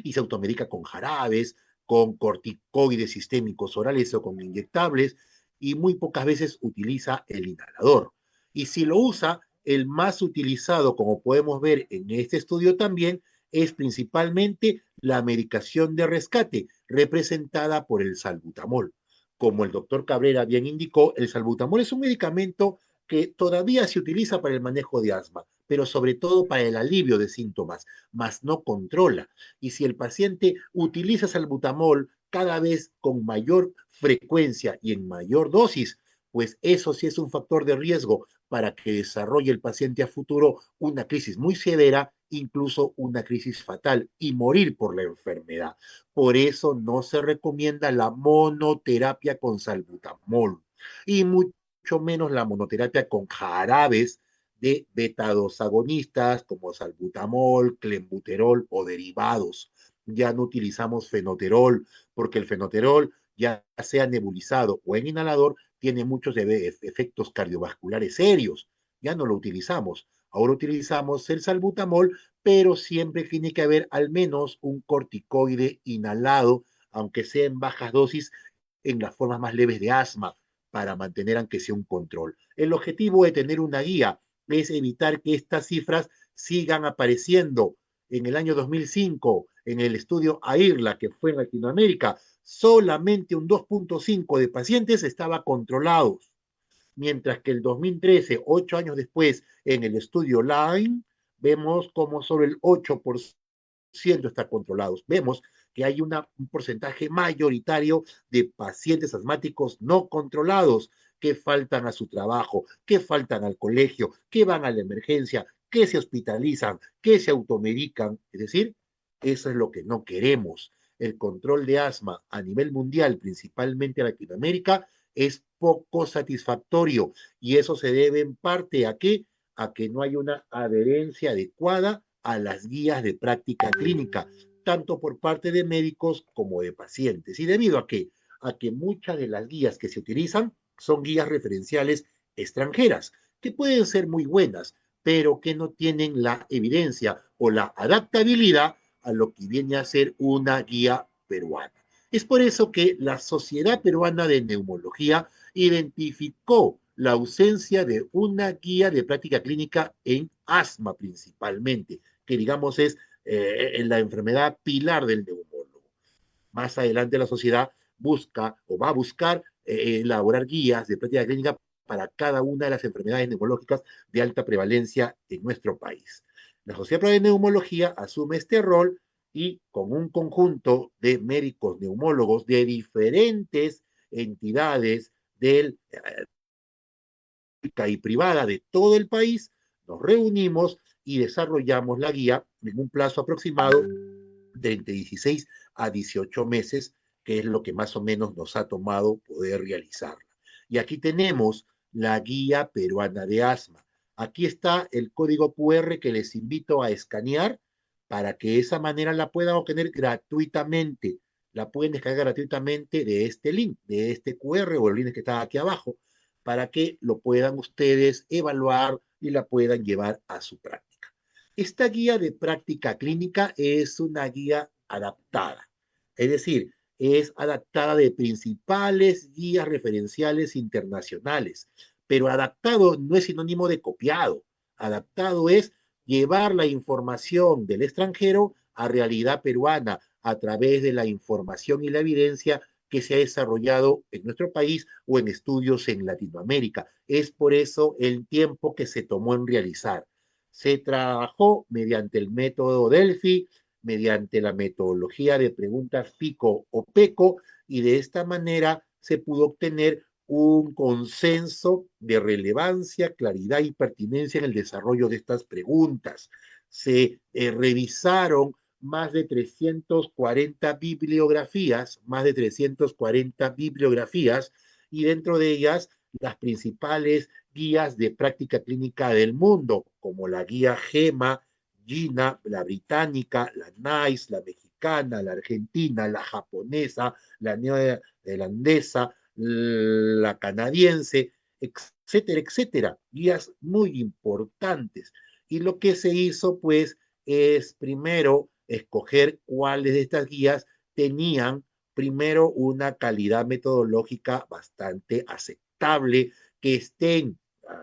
Speaker 4: y se automedica con jarabes, con corticoides sistémicos orales o con inyectables y muy pocas veces utiliza el inhalador. Y si lo usa, el más utilizado, como podemos ver en este estudio también, es principalmente la medicación de rescate, representada por el salbutamol. Como el doctor Cabrera bien indicó, el salbutamol es un medicamento que todavía se utiliza para el manejo de asma, pero sobre todo para el alivio de síntomas, mas no controla. Y si el paciente utiliza salbutamol cada vez con mayor frecuencia y en mayor dosis, pues eso sí es un factor de riesgo para que desarrolle el paciente a futuro una crisis muy severa, incluso una crisis fatal y morir por la enfermedad. Por eso no se recomienda la monoterapia con salbutamol y mucho menos la monoterapia con jarabes de beta-2 agonistas como salbutamol, clenbuterol o derivados. Ya no utilizamos fenoterol porque el fenoterol, ya sea nebulizado o en inhalador, tiene muchos efectos cardiovasculares serios. Ya no lo utilizamos. Ahora utilizamos el salbutamol, pero siempre tiene que haber al menos un corticoide inhalado, aunque sea en bajas dosis, en las formas más leves de asma, para mantener aunque sea un control. El objetivo de tener una guía es evitar que estas cifras sigan apareciendo. En el año 2005, en el estudio AIRLA, que fue en Latinoamérica, solamente un 2.5 de pacientes estaba controlados, mientras que el 2013, 8 años después, en el estudio LINE, vemos como solo el 8% está controlados. Vemos que hay un porcentaje mayoritario de pacientes asmáticos no controlados que faltan a su trabajo, que faltan al colegio, que van a la emergencia, que se hospitalizan, que se automedican. Es decir, eso es lo que no queremos. El control de asma a nivel mundial, principalmente en Latinoamérica, es poco satisfactorio y eso se debe en parte ¿a qué? A que no hay una adherencia adecuada a las guías de práctica clínica, tanto por parte de médicos como de pacientes. ¿Y debido a qué? A que muchas de las guías que se utilizan son guías referenciales extranjeras, que pueden ser muy buenas, pero que no tienen la evidencia o la adaptabilidad a lo que viene a ser una guía peruana. Es por eso que la Sociedad Peruana de Neumología identificó la ausencia de una guía de práctica clínica en asma principalmente, que digamos es en la enfermedad pilar del neumólogo. Más adelante la sociedad busca o va a buscar elaborar guías de práctica clínica para cada una de las enfermedades neumológicas de alta prevalencia en nuestro país. La Sociedad de Neumología asume este rol y con un conjunto de médicos neumólogos de diferentes entidades del, y privada de todo el país, nos reunimos y desarrollamos la guía en un plazo aproximado de entre 16 a 18 meses, que es lo que más o menos nos ha tomado poder realizarla. Y aquí tenemos la guía peruana de asma. Aquí está el código QR que les invito a escanear para que de esa manera la puedan obtener gratuitamente. La pueden descargar gratuitamente de este link, de este QR o el link que está aquí abajo, para que lo puedan ustedes evaluar y la puedan llevar a su práctica. Esta guía de práctica clínica es una guía adaptada, es decir, es adaptada de principales guías referenciales internacionales, pero adaptado no es sinónimo de copiado, adaptado es llevar la información del extranjero a realidad peruana a través de la información y la evidencia que se ha desarrollado en nuestro país o en estudios en Latinoamérica. Es por eso el tiempo que se tomó en realizar. Se trabajó mediante el método Delphi, mediante la metodología de preguntas PICO o PECO, y de esta manera se pudo obtener un consenso de relevancia, claridad y pertinencia en el desarrollo de estas preguntas. Se revisaron más de 340 bibliografías, y dentro de ellas las principales guías de práctica clínica del mundo, como la guía GEMA, GINA, la británica, la NICE, la mexicana, la argentina, la japonesa, la neozelandesa, la canadiense, etcétera, etcétera. Guías muy importantes. Y lo que se hizo, pues, es primero escoger cuáles de estas guías tenían primero una calidad metodológica bastante aceptable, que estén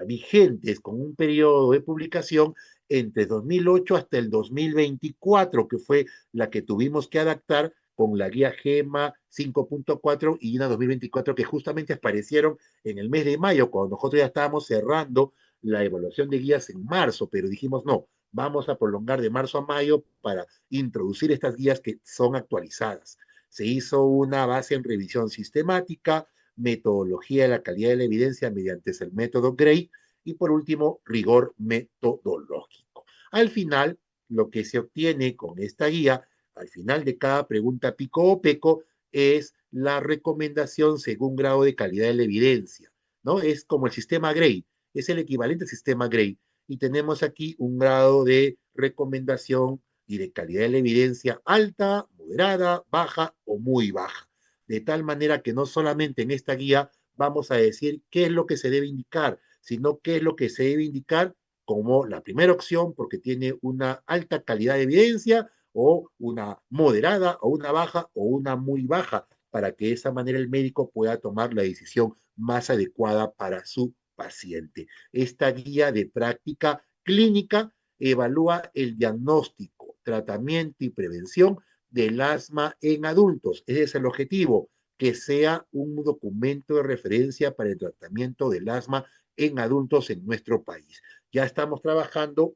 Speaker 4: vigentes con un periodo de publicación entre 2008 hasta el 2024, que fue la que tuvimos que adaptar con la guía GEMA 5.4 y una 2024 que justamente aparecieron en el mes de mayo, cuando nosotros ya estábamos cerrando la evaluación de guías en marzo, pero dijimos no, vamos a prolongar de marzo a mayo para introducir estas guías que son actualizadas. Se hizo una base en revisión sistemática, metodología de la calidad de la evidencia mediante el método Gray y por último, rigor metodológico. Al final, lo que se obtiene con esta guía, al final de cada pregunta pico o peco, es la recomendación según grado de calidad de la evidencia, ¿no? Es como el sistema Gray, es el equivalente al sistema Gray. Y tenemos aquí un grado de recomendación y de calidad de la evidencia alta, moderada, baja o muy baja. De tal manera que no solamente en esta guía vamos a decir qué es lo que se debe indicar, sino qué es lo que se debe indicar como la primera opción porque tiene una alta calidad de evidencia o una moderada o una baja o una muy baja para que de esa manera el médico pueda tomar la decisión más adecuada para su paciente. Esta guía de práctica clínica evalúa el diagnóstico, tratamiento y prevención del asma en adultos. Ese es el objetivo, que sea un documento de referencia para el tratamiento del asma en adultos en nuestro país. Ya estamos trabajando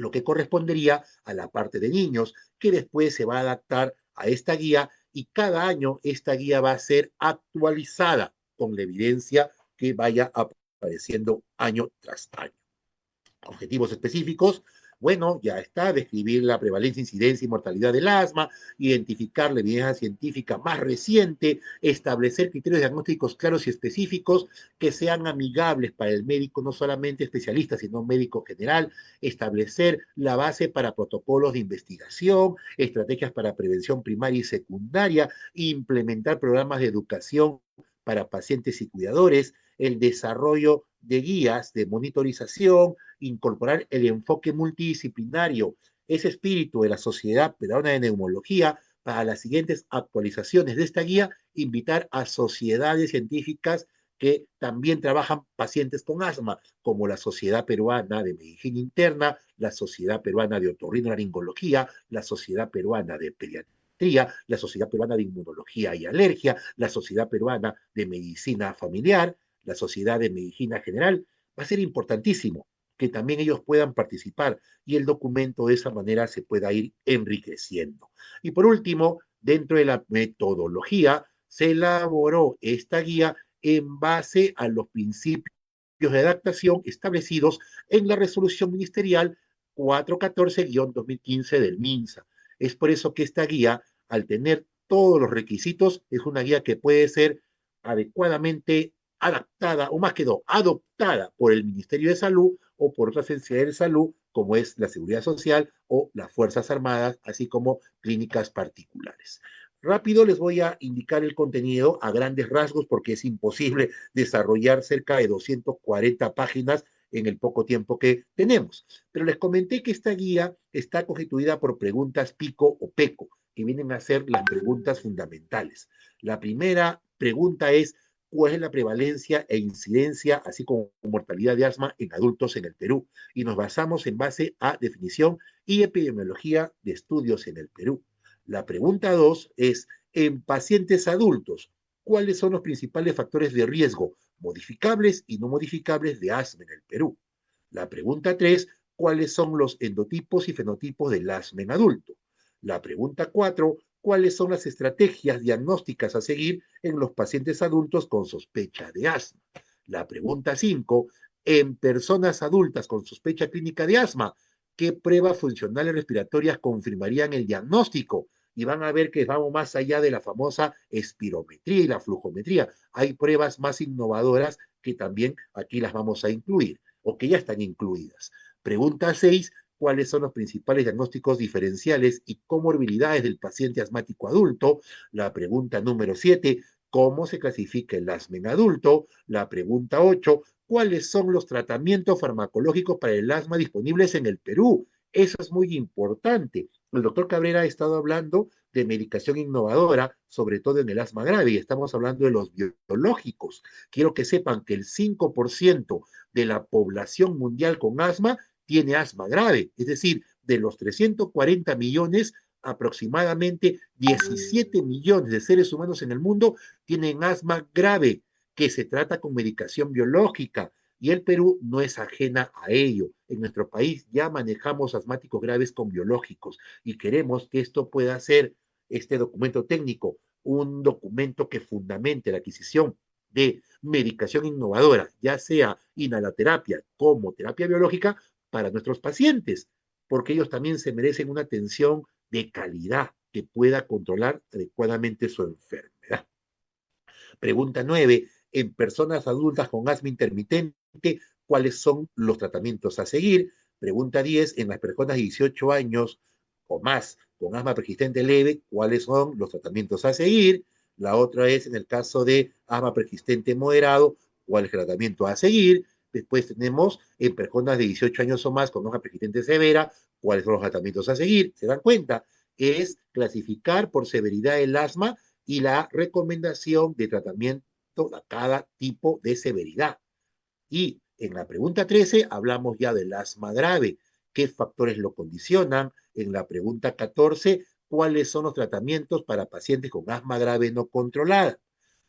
Speaker 4: lo que correspondería a la parte de niños, que después se va a adaptar a esta guía y cada año esta guía va a ser actualizada con la evidencia que vaya apareciendo año tras año. Objetivos específicos, bueno, ya está, describir la prevalencia, incidencia y mortalidad del asma, identificar la evidencia científica más reciente, establecer criterios diagnósticos claros y específicos que sean amigables para el médico, no solamente especialista, sino médico general, establecer la base para protocolos de investigación, estrategias para prevención primaria y secundaria, implementar programas de educación para pacientes y cuidadores, el desarrollo de guías de monitorización, incorporar el enfoque multidisciplinario, ese espíritu de la Sociedad Peruana de Neumología para las siguientes actualizaciones de esta guía, invitar a sociedades científicas que también trabajan pacientes con asma, como la Sociedad Peruana de Medicina Interna, la Sociedad Peruana de Otorrinolaringología, la Sociedad Peruana de Pediatría, la Sociedad Peruana de Inmunología y Alergia, la Sociedad Peruana de Medicina Familiar, la Sociedad de Medicina General. Va a ser importantísimo que también ellos puedan participar y el documento de esa manera se pueda ir enriqueciendo. Y por último, dentro de la metodología, se elaboró esta guía en base a los principios de adaptación establecidos en la resolución ministerial 414-2015 del MINSA. Es por eso que esta guía, al tener todos los requisitos, es una guía que puede ser adecuadamente adaptada, o más que no, adoptada por el Ministerio de Salud o por otras entidades de salud, como es la Seguridad Social o las Fuerzas Armadas, así como clínicas particulares. Rápido les voy a indicar el contenido a grandes rasgos porque es imposible desarrollar cerca de 240 páginas en el poco tiempo que tenemos. Pero les comenté que esta guía está constituida por preguntas pico o peco, que vienen a ser las preguntas fundamentales. La primera pregunta es, ¿cuál es la prevalencia e incidencia, así como mortalidad de asma en adultos en el Perú? Y nos basamos en base a definición y epidemiología de estudios en el Perú. La pregunta 2 es, en pacientes adultos, ¿cuáles son los principales factores de riesgo, modificables y no modificables, de asma en el Perú? La pregunta 3, ¿cuáles son los endotipos y fenotipos del asma en adulto? La pregunta 4, ¿cuáles son las estrategias diagnósticas a seguir en los pacientes adultos con sospecha de asma? La pregunta 5, en personas adultas con sospecha clínica de asma, ¿qué pruebas funcionales respiratorias confirmarían el diagnóstico? Y van a ver que vamos más allá de la famosa espirometría y la flujometría. Hay pruebas más innovadoras que también aquí las vamos a incluir o que ya están incluidas. Pregunta 6, ¿cuáles son los principales diagnósticos diferenciales y comorbilidades del paciente asmático adulto? La pregunta número 7, ¿cómo se clasifica el asma en adulto? La pregunta 8, ¿cuáles son los tratamientos farmacológicos para el asma disponibles en el Perú? Eso es muy importante. El doctor Cabrera ha estado hablando de medicación innovadora, sobre todo en el asma grave, y estamos hablando de los biológicos. Quiero que sepan que el 5% de la población mundial con asma tiene asma grave, es decir, de los 340 millones, aproximadamente 17 millones de seres humanos en el mundo tienen asma grave, que se trata con medicación biológica, y el Perú no es ajena a ello. En nuestro país ya manejamos asmáticos graves con biológicos y queremos que esto pueda ser, este documento técnico, un documento que fundamente la adquisición de medicación innovadora, ya sea inhaloterapia como terapia biológica, para nuestros pacientes, porque ellos también se merecen una atención de calidad que pueda controlar adecuadamente su enfermedad. Pregunta 9. En personas adultas con asma intermitente, ¿cuáles son los tratamientos a seguir? Pregunta 10. En las personas de 18 años o más con asma persistente leve, ¿cuáles son los tratamientos a seguir? La otra es en el caso de asma persistente moderado, ¿cuál es el tratamiento a seguir? Después tenemos en personas de 18 años o más con asma persistente severa, ¿cuáles son los tratamientos a seguir? ¿Se dan cuenta? Es clasificar por severidad del asma y la recomendación de tratamiento a cada tipo de severidad. Y en la pregunta 13 hablamos ya del asma grave, qué factores lo condicionan. En la pregunta 14, cuáles son los tratamientos para pacientes con asma grave no controlada.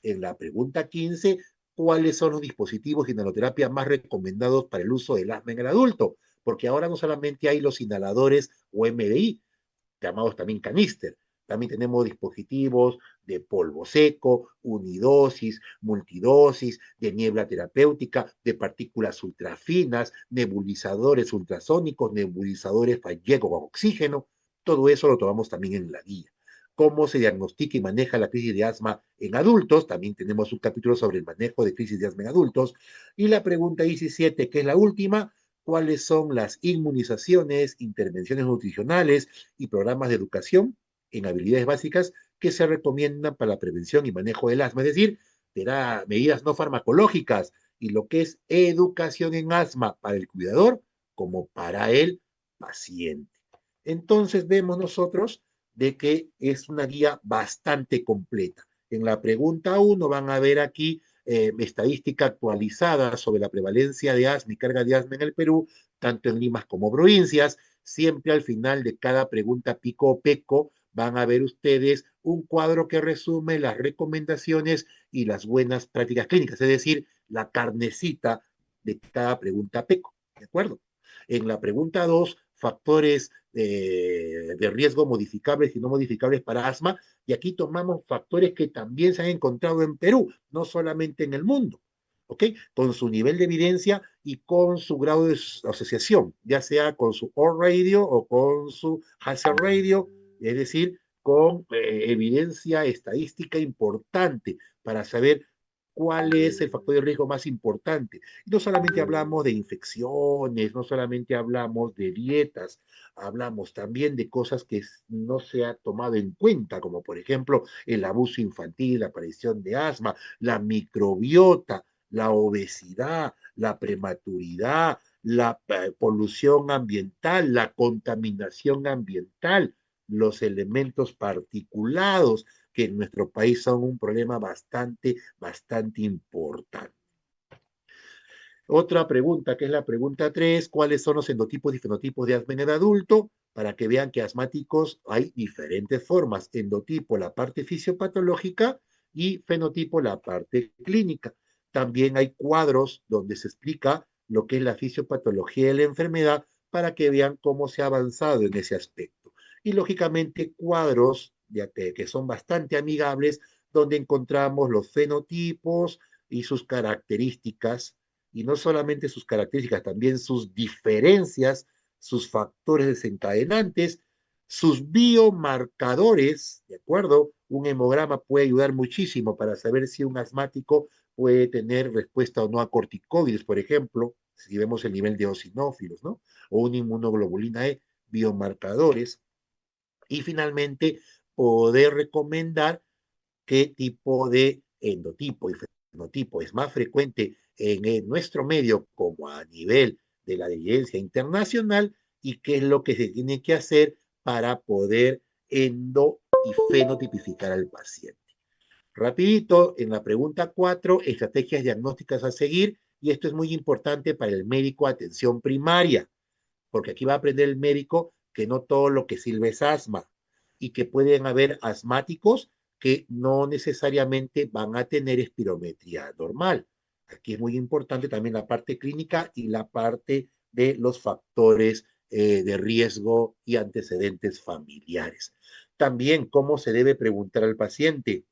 Speaker 4: En la pregunta 15, cuáles son los dispositivos de inhaloterapia más recomendados para el uso del asma en el adulto. porque ahora no solamente hay los inhaladores o MDI, llamados también canister. También tenemos dispositivos de polvo seco, unidosis, multidosis, de niebla terapéutica, de partículas ultrafinas, nebulizadores ultrasónicos, nebulizadores fallego con oxígeno. Todo eso lo tomamos también en la guía. Cómo se diagnostica y maneja la crisis de asma en adultos. También tenemos un capítulo sobre el manejo de crisis de asma en adultos. Y la pregunta 17, que es la última, cuáles son las inmunizaciones, intervenciones nutricionales y programas de educación en habilidades básicas que se recomiendan para la prevención y manejo del asma, es decir, será medidas no farmacológicas y lo que es educación en asma para el cuidador como para el paciente. Entonces vemos nosotros de que es una guía bastante completa. En la pregunta 1 van a ver aquí estadística actualizada sobre la prevalencia de asma y carga de asma en el Perú, tanto en Limas como provincias. Siempre al final de cada pregunta pico o peco van a ver ustedes un cuadro que resume las recomendaciones y las buenas prácticas clínicas, es decir, la carnecita de cada pregunta peco, ¿de acuerdo? En la pregunta 2, factores de riesgo modificables y no modificables para asma, y aquí tomamos factores que también se han encontrado en Perú, no solamente en el mundo, ¿ok? Con su nivel de evidencia y con su grado de asociación, ya sea con su OR radio o con su hazard radio, es decir, con evidencia estadística importante para saber cuál es el factor de riesgo más importante. Y no solamente hablamos de infecciones, no solamente hablamos de dietas, hablamos también de cosas que no se ha tomado en cuenta, como por ejemplo el abuso infantil, la aparición de asma, la microbiota, la obesidad, la prematuridad, la polución ambiental, la contaminación ambiental, los elementos particulados, que en nuestro país son un problema bastante importante. Otra pregunta, que es la pregunta 3, ¿cuáles son los endotipos y fenotipos de asma en el adulto? Para que vean que asmáticos hay diferentes formas. Endotipo, la parte fisiopatológica, y fenotipo, la parte clínica. También hay cuadros donde se explica lo que es la fisiopatología de la enfermedad para que vean cómo se ha avanzado en ese aspecto. Y lógicamente cuadros que son bastante amigables donde encontramos los fenotipos y sus características, y no solamente sus características, también sus diferencias, sus factores desencadenantes, sus biomarcadores, ¿de acuerdo? Un hemograma puede ayudar muchísimo para saber si un asmático puede tener respuesta o no a corticoides, por ejemplo, si vemos el nivel de eosinófilos, ¿no? O una inmunoglobulina E, biomarcadores. Y finalmente, poder recomendar qué tipo de endotipo y fenotipo es más frecuente en nuestro medio como a nivel de la evidencia internacional y qué es lo que se tiene que hacer para poder endo y fenotipificar al paciente. Rapidito, en la pregunta 4, estrategias diagnósticas a seguir, y esto es muy importante para el médico de atención primaria, porque aquí va a aprender el médico que no todo lo que sirve es asma y que pueden haber asmáticos que no necesariamente van a tener espirometría normal. Aquí es muy importante también la parte clínica y la parte de los factores de riesgo y antecedentes familiares. También cómo se debe preguntar al paciente.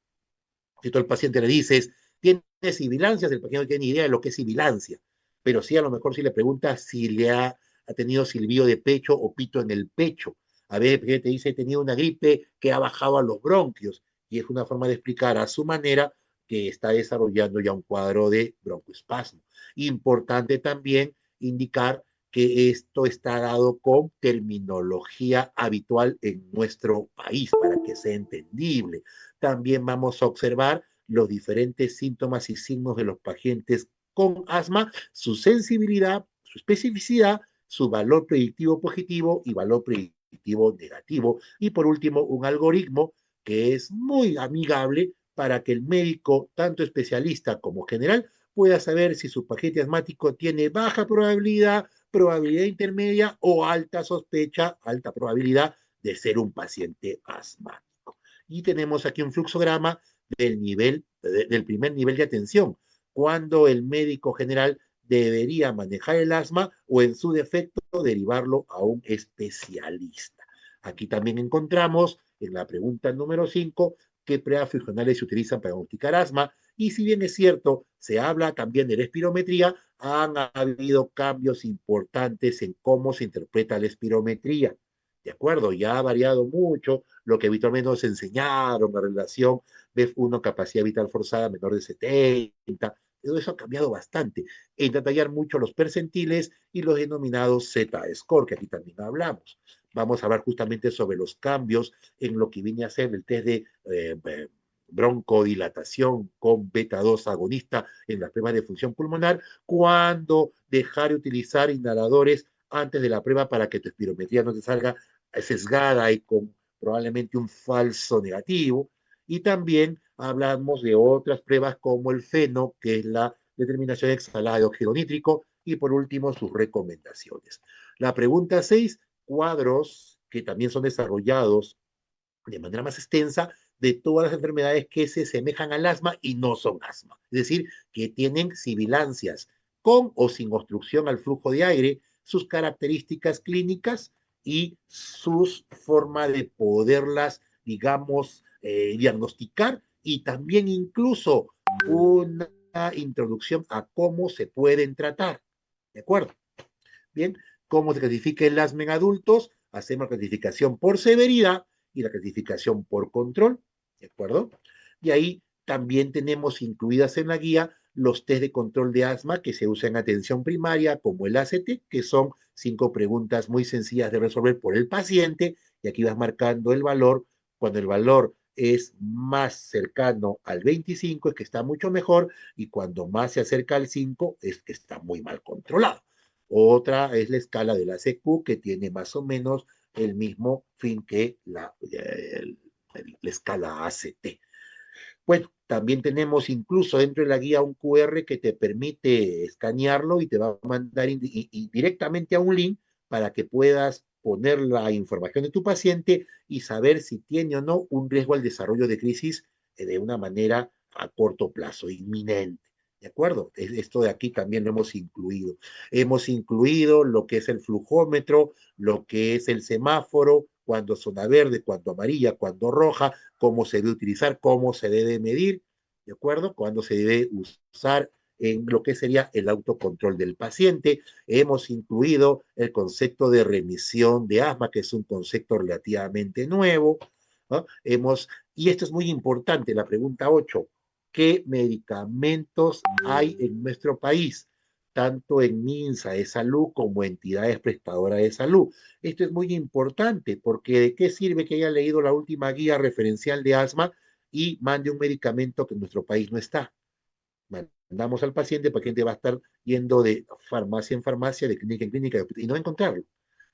Speaker 4: Si tú al paciente le dices, ¿tienes sibilancias? El paciente no tiene ni idea de lo que es sibilancia, pero sí a lo mejor si le preguntas si ha tenido silbido de pecho o pito en el pecho. A ver, el paciente te dice, he tenido una gripe que ha bajado a los bronquios, y es una forma de explicar a su manera que está desarrollando ya un cuadro de broncoespasmo. Importante también indicar que esto está dado con terminología habitual en nuestro país para que sea entendible. También vamos a observar los diferentes síntomas y signos de los pacientes con asma, su sensibilidad, su especificidad, su valor predictivo positivo y valor predictivo negativo. Y por último, un algoritmo que es muy amigable para que el médico, tanto especialista como general, pueda saber si su paciente asmático tiene baja probabilidad, probabilidad intermedia o alta sospecha, alta probabilidad de ser un paciente asmático. Y tenemos aquí un fluxograma del primer nivel de atención, cuando el médico general debería manejar el asma o en su defecto derivarlo a un especialista. Aquí también encontramos en la pregunta número 5 qué pruebas funcionales se utilizan para diagnosticar asma y si bien es cierto, se habla también de la espirometría, han habido cambios importantes en cómo se interpreta la espirometría. ¿De acuerdo? Ya ha variado mucho lo que habitualmente nos enseñaron, la relación BEF1 capacidad vital forzada menor de 70, todo eso ha cambiado bastante. En detallar mucho los percentiles y los denominados Z-score, que aquí también hablamos. Vamos a hablar justamente sobre los cambios en lo que viene a ser el test de broncodilatación con beta 2 agonista en las pruebas de función pulmonar, cuando dejar de utilizar inhaladores antes de la prueba para que tu espirometría no te salga sesgada y con probablemente un falso negativo. Y también hablamos de otras pruebas como el FENO, que es la determinación exhalada de óxido nítrico, y por último sus recomendaciones. La pregunta 6, cuadros que también son desarrollados de manera más extensa de todas las enfermedades que se semejan al asma y no son asma. Es decir, que tienen sibilancias con o sin obstrucción al flujo de aire, sus características clínicas y sus forma de poderlas, digamos, diagnosticar y también incluso una introducción a cómo se pueden tratar. ¿De acuerdo? Bien, ¿cómo se clasifica el asma en adultos? Hacemos la clasificación por severidad y la clasificación por control, ¿de acuerdo? Y ahí también tenemos incluidas en la guía los test de control de asma que se usan en atención primaria, como el ACT, que son 5 preguntas muy sencillas de resolver por el paciente, y aquí vas marcando el valor. Cuando el valor es más cercano al 25 es que está mucho mejor, y cuando más se acerca al 5 es que está muy mal controlado. Otra es la escala de la CQ, que tiene más o menos el mismo fin que la escala ACT. Bueno, también tenemos incluso dentro de la guía un QR que te permite escanearlo y te va a mandar directamente a un link para que puedas poner la información de tu paciente y saber si tiene o no un riesgo al desarrollo de crisis de una manera a corto plazo, inminente. ¿De acuerdo? Esto de aquí también lo hemos incluido. Hemos incluido lo que es el flujómetro, lo que es el semáforo, cuando zona verde, cuando amarilla, cuando roja, cómo se debe utilizar, cómo se debe medir, ¿de acuerdo? Cuándo se debe usar en lo que sería el autocontrol del paciente. Hemos incluido el concepto de remisión de asma, que es un concepto relativamente nuevo, ¿no? Y esto es muy importante, la pregunta 8, ¿qué medicamentos hay en nuestro país? Tanto en MINSA de salud como entidades prestadoras de salud. Esto es muy importante porque ¿de qué sirve que haya leído la última guía referencial de asma y mande un medicamento que en nuestro país no está? Mandamos al paciente, el paciente va a estar yendo de farmacia en farmacia, de clínica en clínica y no va a encontrarlo.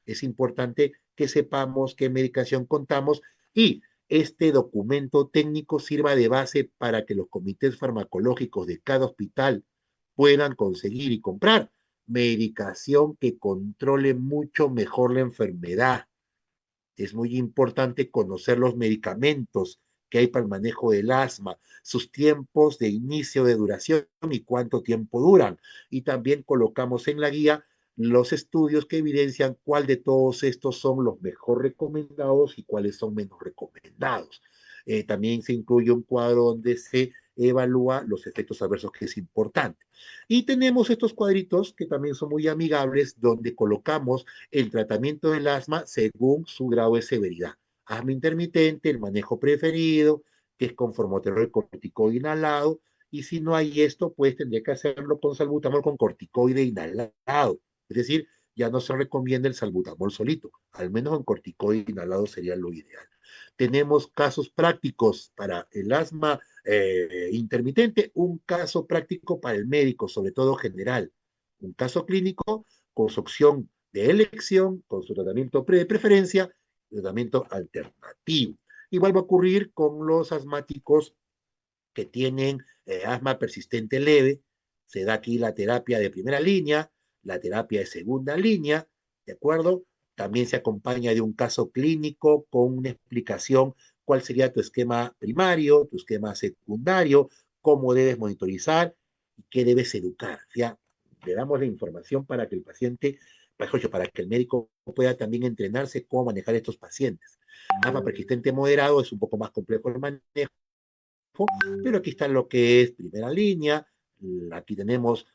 Speaker 4: Es importante que sepamos qué medicación contamos y este documento técnico sirva de base para que los comités farmacológicos de cada hospital puedan conseguir y comprar medicación que controle mucho mejor la enfermedad. Es muy importante conocer los medicamentos que hay para el manejo del asma, sus tiempos de inicio de duración y cuánto tiempo duran. Y también colocamos en la guía los estudios que evidencian cuál de todos estos son los mejor recomendados y cuáles son menos recomendados. También se incluye un cuadro donde se evalúa los efectos adversos, que es importante. Y tenemos estos cuadritos que también son muy amigables, donde colocamos el tratamiento del asma según su grado de severidad. Asma intermitente, el manejo preferido, que es con formoterol corticoide inhalado, y si no hay esto, pues tendría que hacerlo con salbutamol con corticoide inhalado. Es decir, ya no se recomienda el salbutamol solito, al menos con corticoide inhalado sería lo ideal. Tenemos casos prácticos para el asma intermitente, un caso práctico para el médico, sobre todo general, un caso clínico con su opción de elección, con su tratamiento de preferencia, tratamiento alternativo. Igual va a ocurrir con los asmáticos que tienen asma persistente leve. Se da aquí la terapia de primera línea, la terapia de segunda línea, ¿de acuerdo? También se acompaña de un caso clínico con una explicación cuál sería tu esquema primario, tu esquema secundario, cómo debes monitorizar y qué debes educar. ¿Ya? le damos la información para que el paciente, mejor dicho, para que el médico pueda también entrenarse cómo manejar estos pacientes. Asma persistente moderado es un poco más complejo el manejo, pero aquí está lo que es primera línea. Aquí tenemos,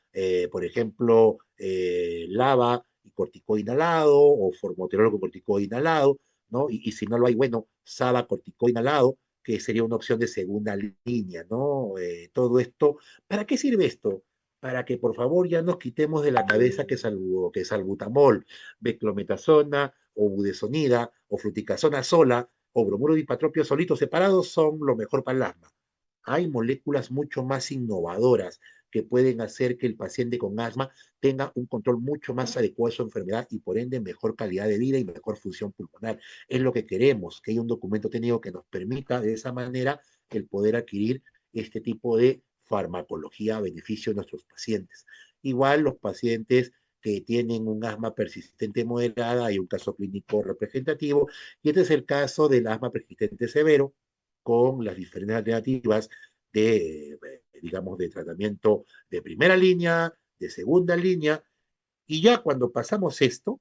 Speaker 4: por ejemplo, LABA y corticoide inhalado o formoterol con corticoide inhalado, ¿no? Y si no lo hay, bueno, SABA corticoide inhalado, que sería una opción de segunda línea, ¿no? Todo esto, ¿para qué sirve esto? Para que por favor ya nos quitemos de la cabeza que salbutamol, beclometasona o budesonida o fluticasona sola o bromuro de dipatropio solitos separados son lo mejor para el asma. Hay moléculas mucho más innovadoras que pueden hacer que el paciente con asma tenga un control mucho más adecuado de su enfermedad y por ende mejor calidad de vida y mejor función pulmonar. Es lo que queremos, que haya un documento técnico que nos permita de esa manera el poder adquirir este tipo de farmacología a beneficio de nuestros pacientes. Igual los pacientes que tienen un asma persistente moderada, hay un caso clínico representativo, y este es el caso del asma persistente severo, con las diferentes alternativas de, digamos, de tratamiento de primera línea, de segunda línea, y ya cuando pasamos esto,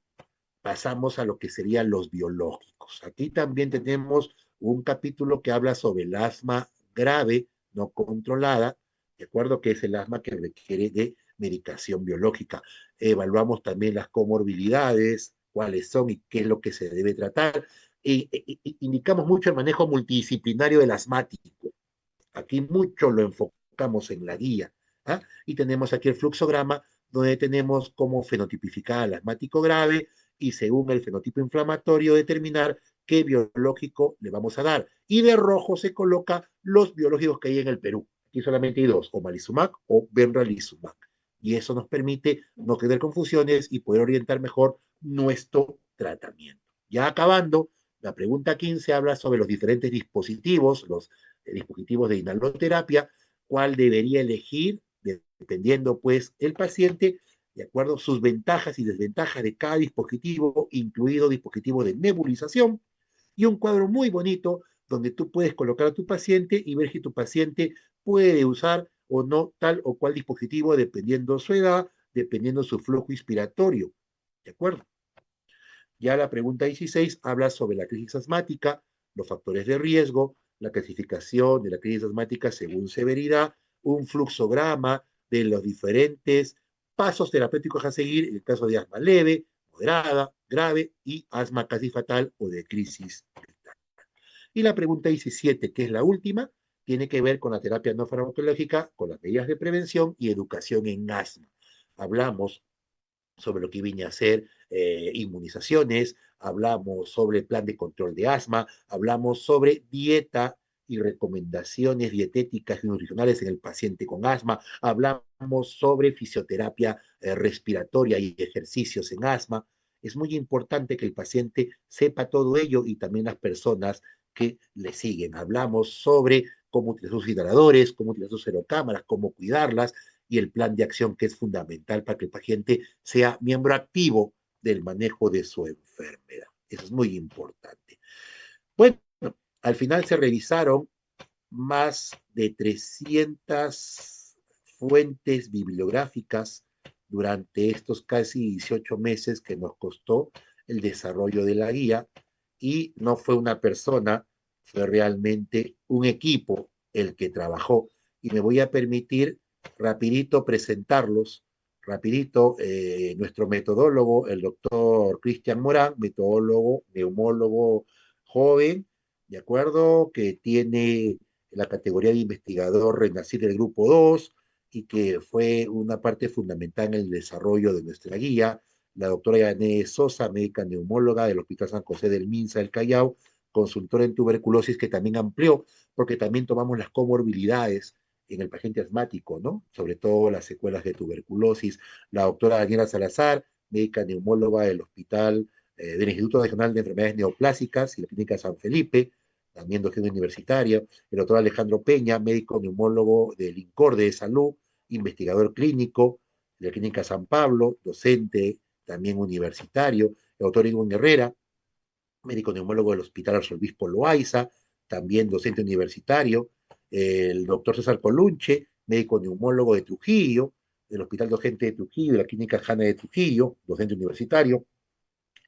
Speaker 4: pasamos a lo que serían los biológicos. Aquí también tenemos un capítulo que habla sobre el asma grave, no controlada, de acuerdo que es el asma que requiere de medicación biológica. Evaluamos también las comorbilidades, cuáles son y qué es lo que se debe tratar. Indicamos mucho el manejo multidisciplinario del asmático. Aquí mucho lo enfocamos en la guía. ¿Ah? Y tenemos aquí el fluxograma, donde tenemos cómo fenotipificar al asmático grave y según el fenotipo inflamatorio determinar qué biológico le vamos a dar. Y de rojo se coloca los biológicos que hay en el Perú. Aquí solamente hay dos, omalizumab o benralizumab. Y eso nos permite no tener confusiones y poder orientar mejor nuestro tratamiento. Ya acabando, la pregunta 15 habla sobre los diferentes dispositivos, los dispositivos de inhaloterapia, cuál debería elegir, dependiendo pues el paciente, de acuerdo a sus ventajas y desventajas de cada dispositivo, incluido dispositivos de nebulización, y un cuadro muy bonito donde tú puedes colocar a tu paciente y ver si tu paciente puede usar o no tal o cual dispositivo dependiendo su edad, dependiendo su flujo inspiratorio. ¿De acuerdo? Ya la pregunta 16 habla sobre la crisis asmática, los factores de riesgo, la clasificación de la crisis asmática según severidad, un fluxograma de los diferentes pasos terapéuticos a seguir en el caso de asma leve, moderada, grave y asma casi fatal o de crisis. Y la pregunta 17, que es la última, tiene que ver con la terapia no farmacológica, con las medidas de prevención y educación en asma. Hablamos sobre lo que viene a ser inmunizaciones, hablamos sobre el plan de control de asma, hablamos sobre dieta y recomendaciones dietéticas y nutricionales en el paciente con asma, hablamos sobre fisioterapia respiratoria y ejercicios en asma. Es muy importante que el paciente sepa todo ello y también las personas que le siguen. Hablamos sobre cómo utilizar sus inhaladores, cómo utilizar sus aerocámaras, cómo cuidarlas, y el plan de acción que es fundamental para que el paciente sea miembro activo del manejo de su enfermedad. Eso es muy importante. Bueno, al final se revisaron más de 300 fuentes bibliográficas durante estos casi 18 meses que nos costó el desarrollo de la guía y no fue una persona, fue realmente un equipo el que trabajó. Y me voy a permitir rapidito presentarlos, rapidito, nuestro metodólogo, el doctor Cristian Morán, metodólogo, neumólogo joven, ¿de acuerdo? Que tiene la categoría de investigador renacido del grupo 2 y que fue una parte fundamental en el desarrollo de nuestra guía. La doctora Yané Sosa, médica neumóloga del Hospital San José del Minsa del Callao, consultora en tuberculosis que también amplió, porque también tomamos las comorbilidades en el paciente asmático, ¿no? Sobre todo las secuelas de tuberculosis. La doctora Daniela Salazar, médica neumóloga del Hospital del Instituto Regional de Enfermedades Neoplásicas y la Clínica San Felipe, también docente universitario, el doctor Alejandro Peña, médico neumólogo del INCORDE de Salud, investigador clínico de la Clínica San Pablo, docente también universitario, el doctor Iván Herrera, médico neumólogo del Hospital Arzobispo Loaiza, también docente universitario, el doctor César Colunche, médico neumólogo de Trujillo, del Hospital Docente de Trujillo y la Clínica Jana de Trujillo, docente universitario,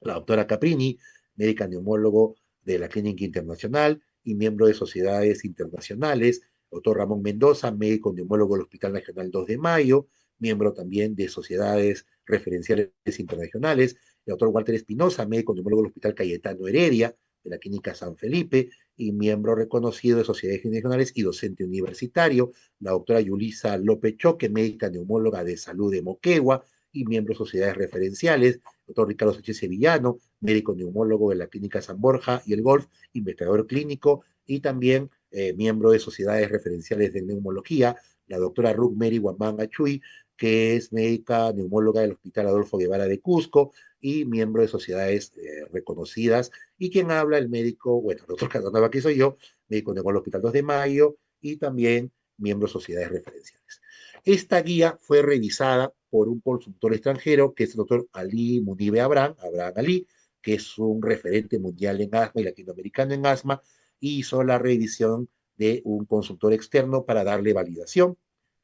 Speaker 4: la doctora Caprini, médica neumólogo de la Clínica Internacional y miembro de sociedades internacionales, doctor Ramón Mendoza, médico neumólogo del Hospital Nacional 2 de Mayo, miembro también de sociedades referenciales internacionales, el doctor Walter Espinosa, médico neumólogo del Hospital Cayetano Heredia, de la Clínica San Felipe, y miembro reconocido de sociedades internacionales y docente universitario, la doctora Yulisa López Choque, médica neumóloga de salud de Moquegua, y miembro de sociedades referenciales, doctor Ricardo Sánchez Sevillano, médico neumólogo de la Clínica San Borja y el Golf, investigador clínico y también miembro de sociedades referenciales de neumología, la doctora Ruth Mary Guamán Achuy, que es médica neumóloga del Hospital Adolfo Guevara de Cusco y miembro de sociedades reconocidas, y quien habla el médico, bueno, el doctor Casanova, que soy yo, médico neumólogo del Hospital 2 de Mayo y también miembro de sociedades referenciales. Esta guía fue revisada por un consultor extranjero, que es el doctor Ali Munibe Abraham Ali, que es un referente mundial en asma y latinoamericano en asma, y hizo la revisión de un consultor externo para darle validación.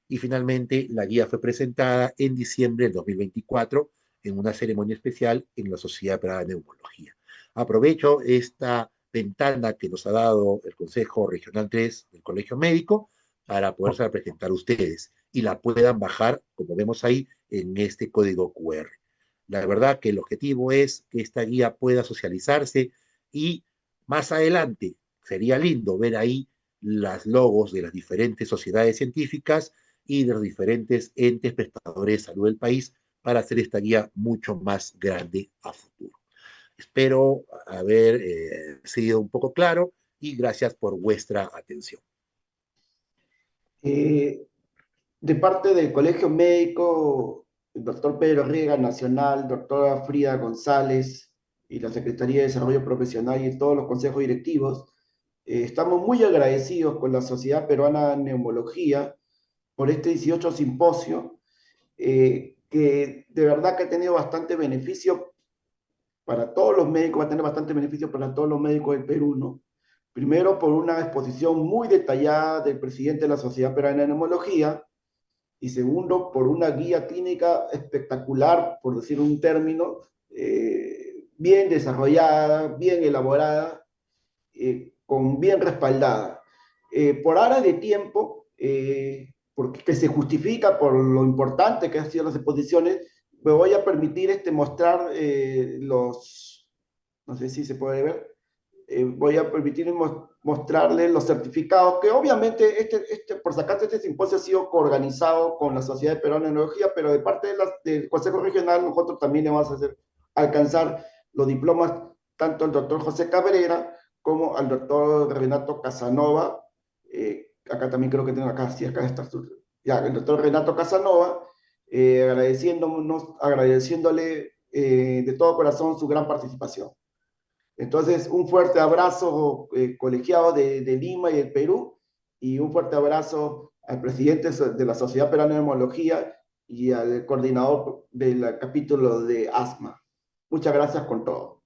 Speaker 4: Y finalmente la guía fue presentada en diciembre del 2024 en una ceremonia especial en la Sociedad Peruana de Neumología. Aprovecho esta ventana que nos ha dado el Consejo Regional 3 del Colegio Médico para poderse presentar a ustedes y la puedan bajar, como vemos ahí, en este código QR. La verdad que el objetivo es que esta guía pueda socializarse y más adelante sería lindo ver ahí las logos de las diferentes sociedades científicas y de los diferentes entes prestadores de salud del país para hacer esta guía mucho más grande a futuro. Espero haber sido un poco claro y gracias por vuestra atención.
Speaker 1: De parte del Colegio Médico, el doctor Pedro Riega Nacional, doctora Frida González y la Secretaría de Desarrollo Profesional y todos los consejos directivos, estamos muy agradecidos con la Sociedad Peruana de Neumología por este 18 simposio, que de verdad que ha tenido bastante beneficio para todos los médicos, va a tener bastante beneficio para todos los médicos del Perú, ¿no? Primero, por una exposición muy detallada del presidente de la Sociedad Peruana de Neumología, y segundo, por una guía clínica espectacular, por decir un término, bien desarrollada, bien elaborada, bien respaldada. Por área de tiempo, porque que se justifica por lo importante que han sido las exposiciones, me voy a permitir mostrar no sé si se puede ver, voy a permitir mostrarles los certificados, que obviamente por sacarse este simposio ha sido coorganizado con la Sociedad Peruana de Neumología, pero de parte del Consejo Regional nosotros también le vamos a alcanzar los diplomas tanto al doctor José Cabrera como al doctor Renato Casanova. Acá también creo que tengo acá, sí, acá está, ya, el doctor Renato Casanova, agradeciéndole de todo corazón su gran participación. Entonces, un fuerte abrazo colegiado de Lima y del Perú, y un fuerte abrazo al presidente de la Sociedad Peruana de Neumología y al coordinador del capítulo de asma. Muchas gracias con todo.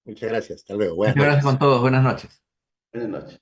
Speaker 4: Muchas gracias. Hasta luego. Buenas
Speaker 3: Muchas gracias
Speaker 4: noches.
Speaker 3: con todos. Buenas noches.
Speaker 1: Buenas noches.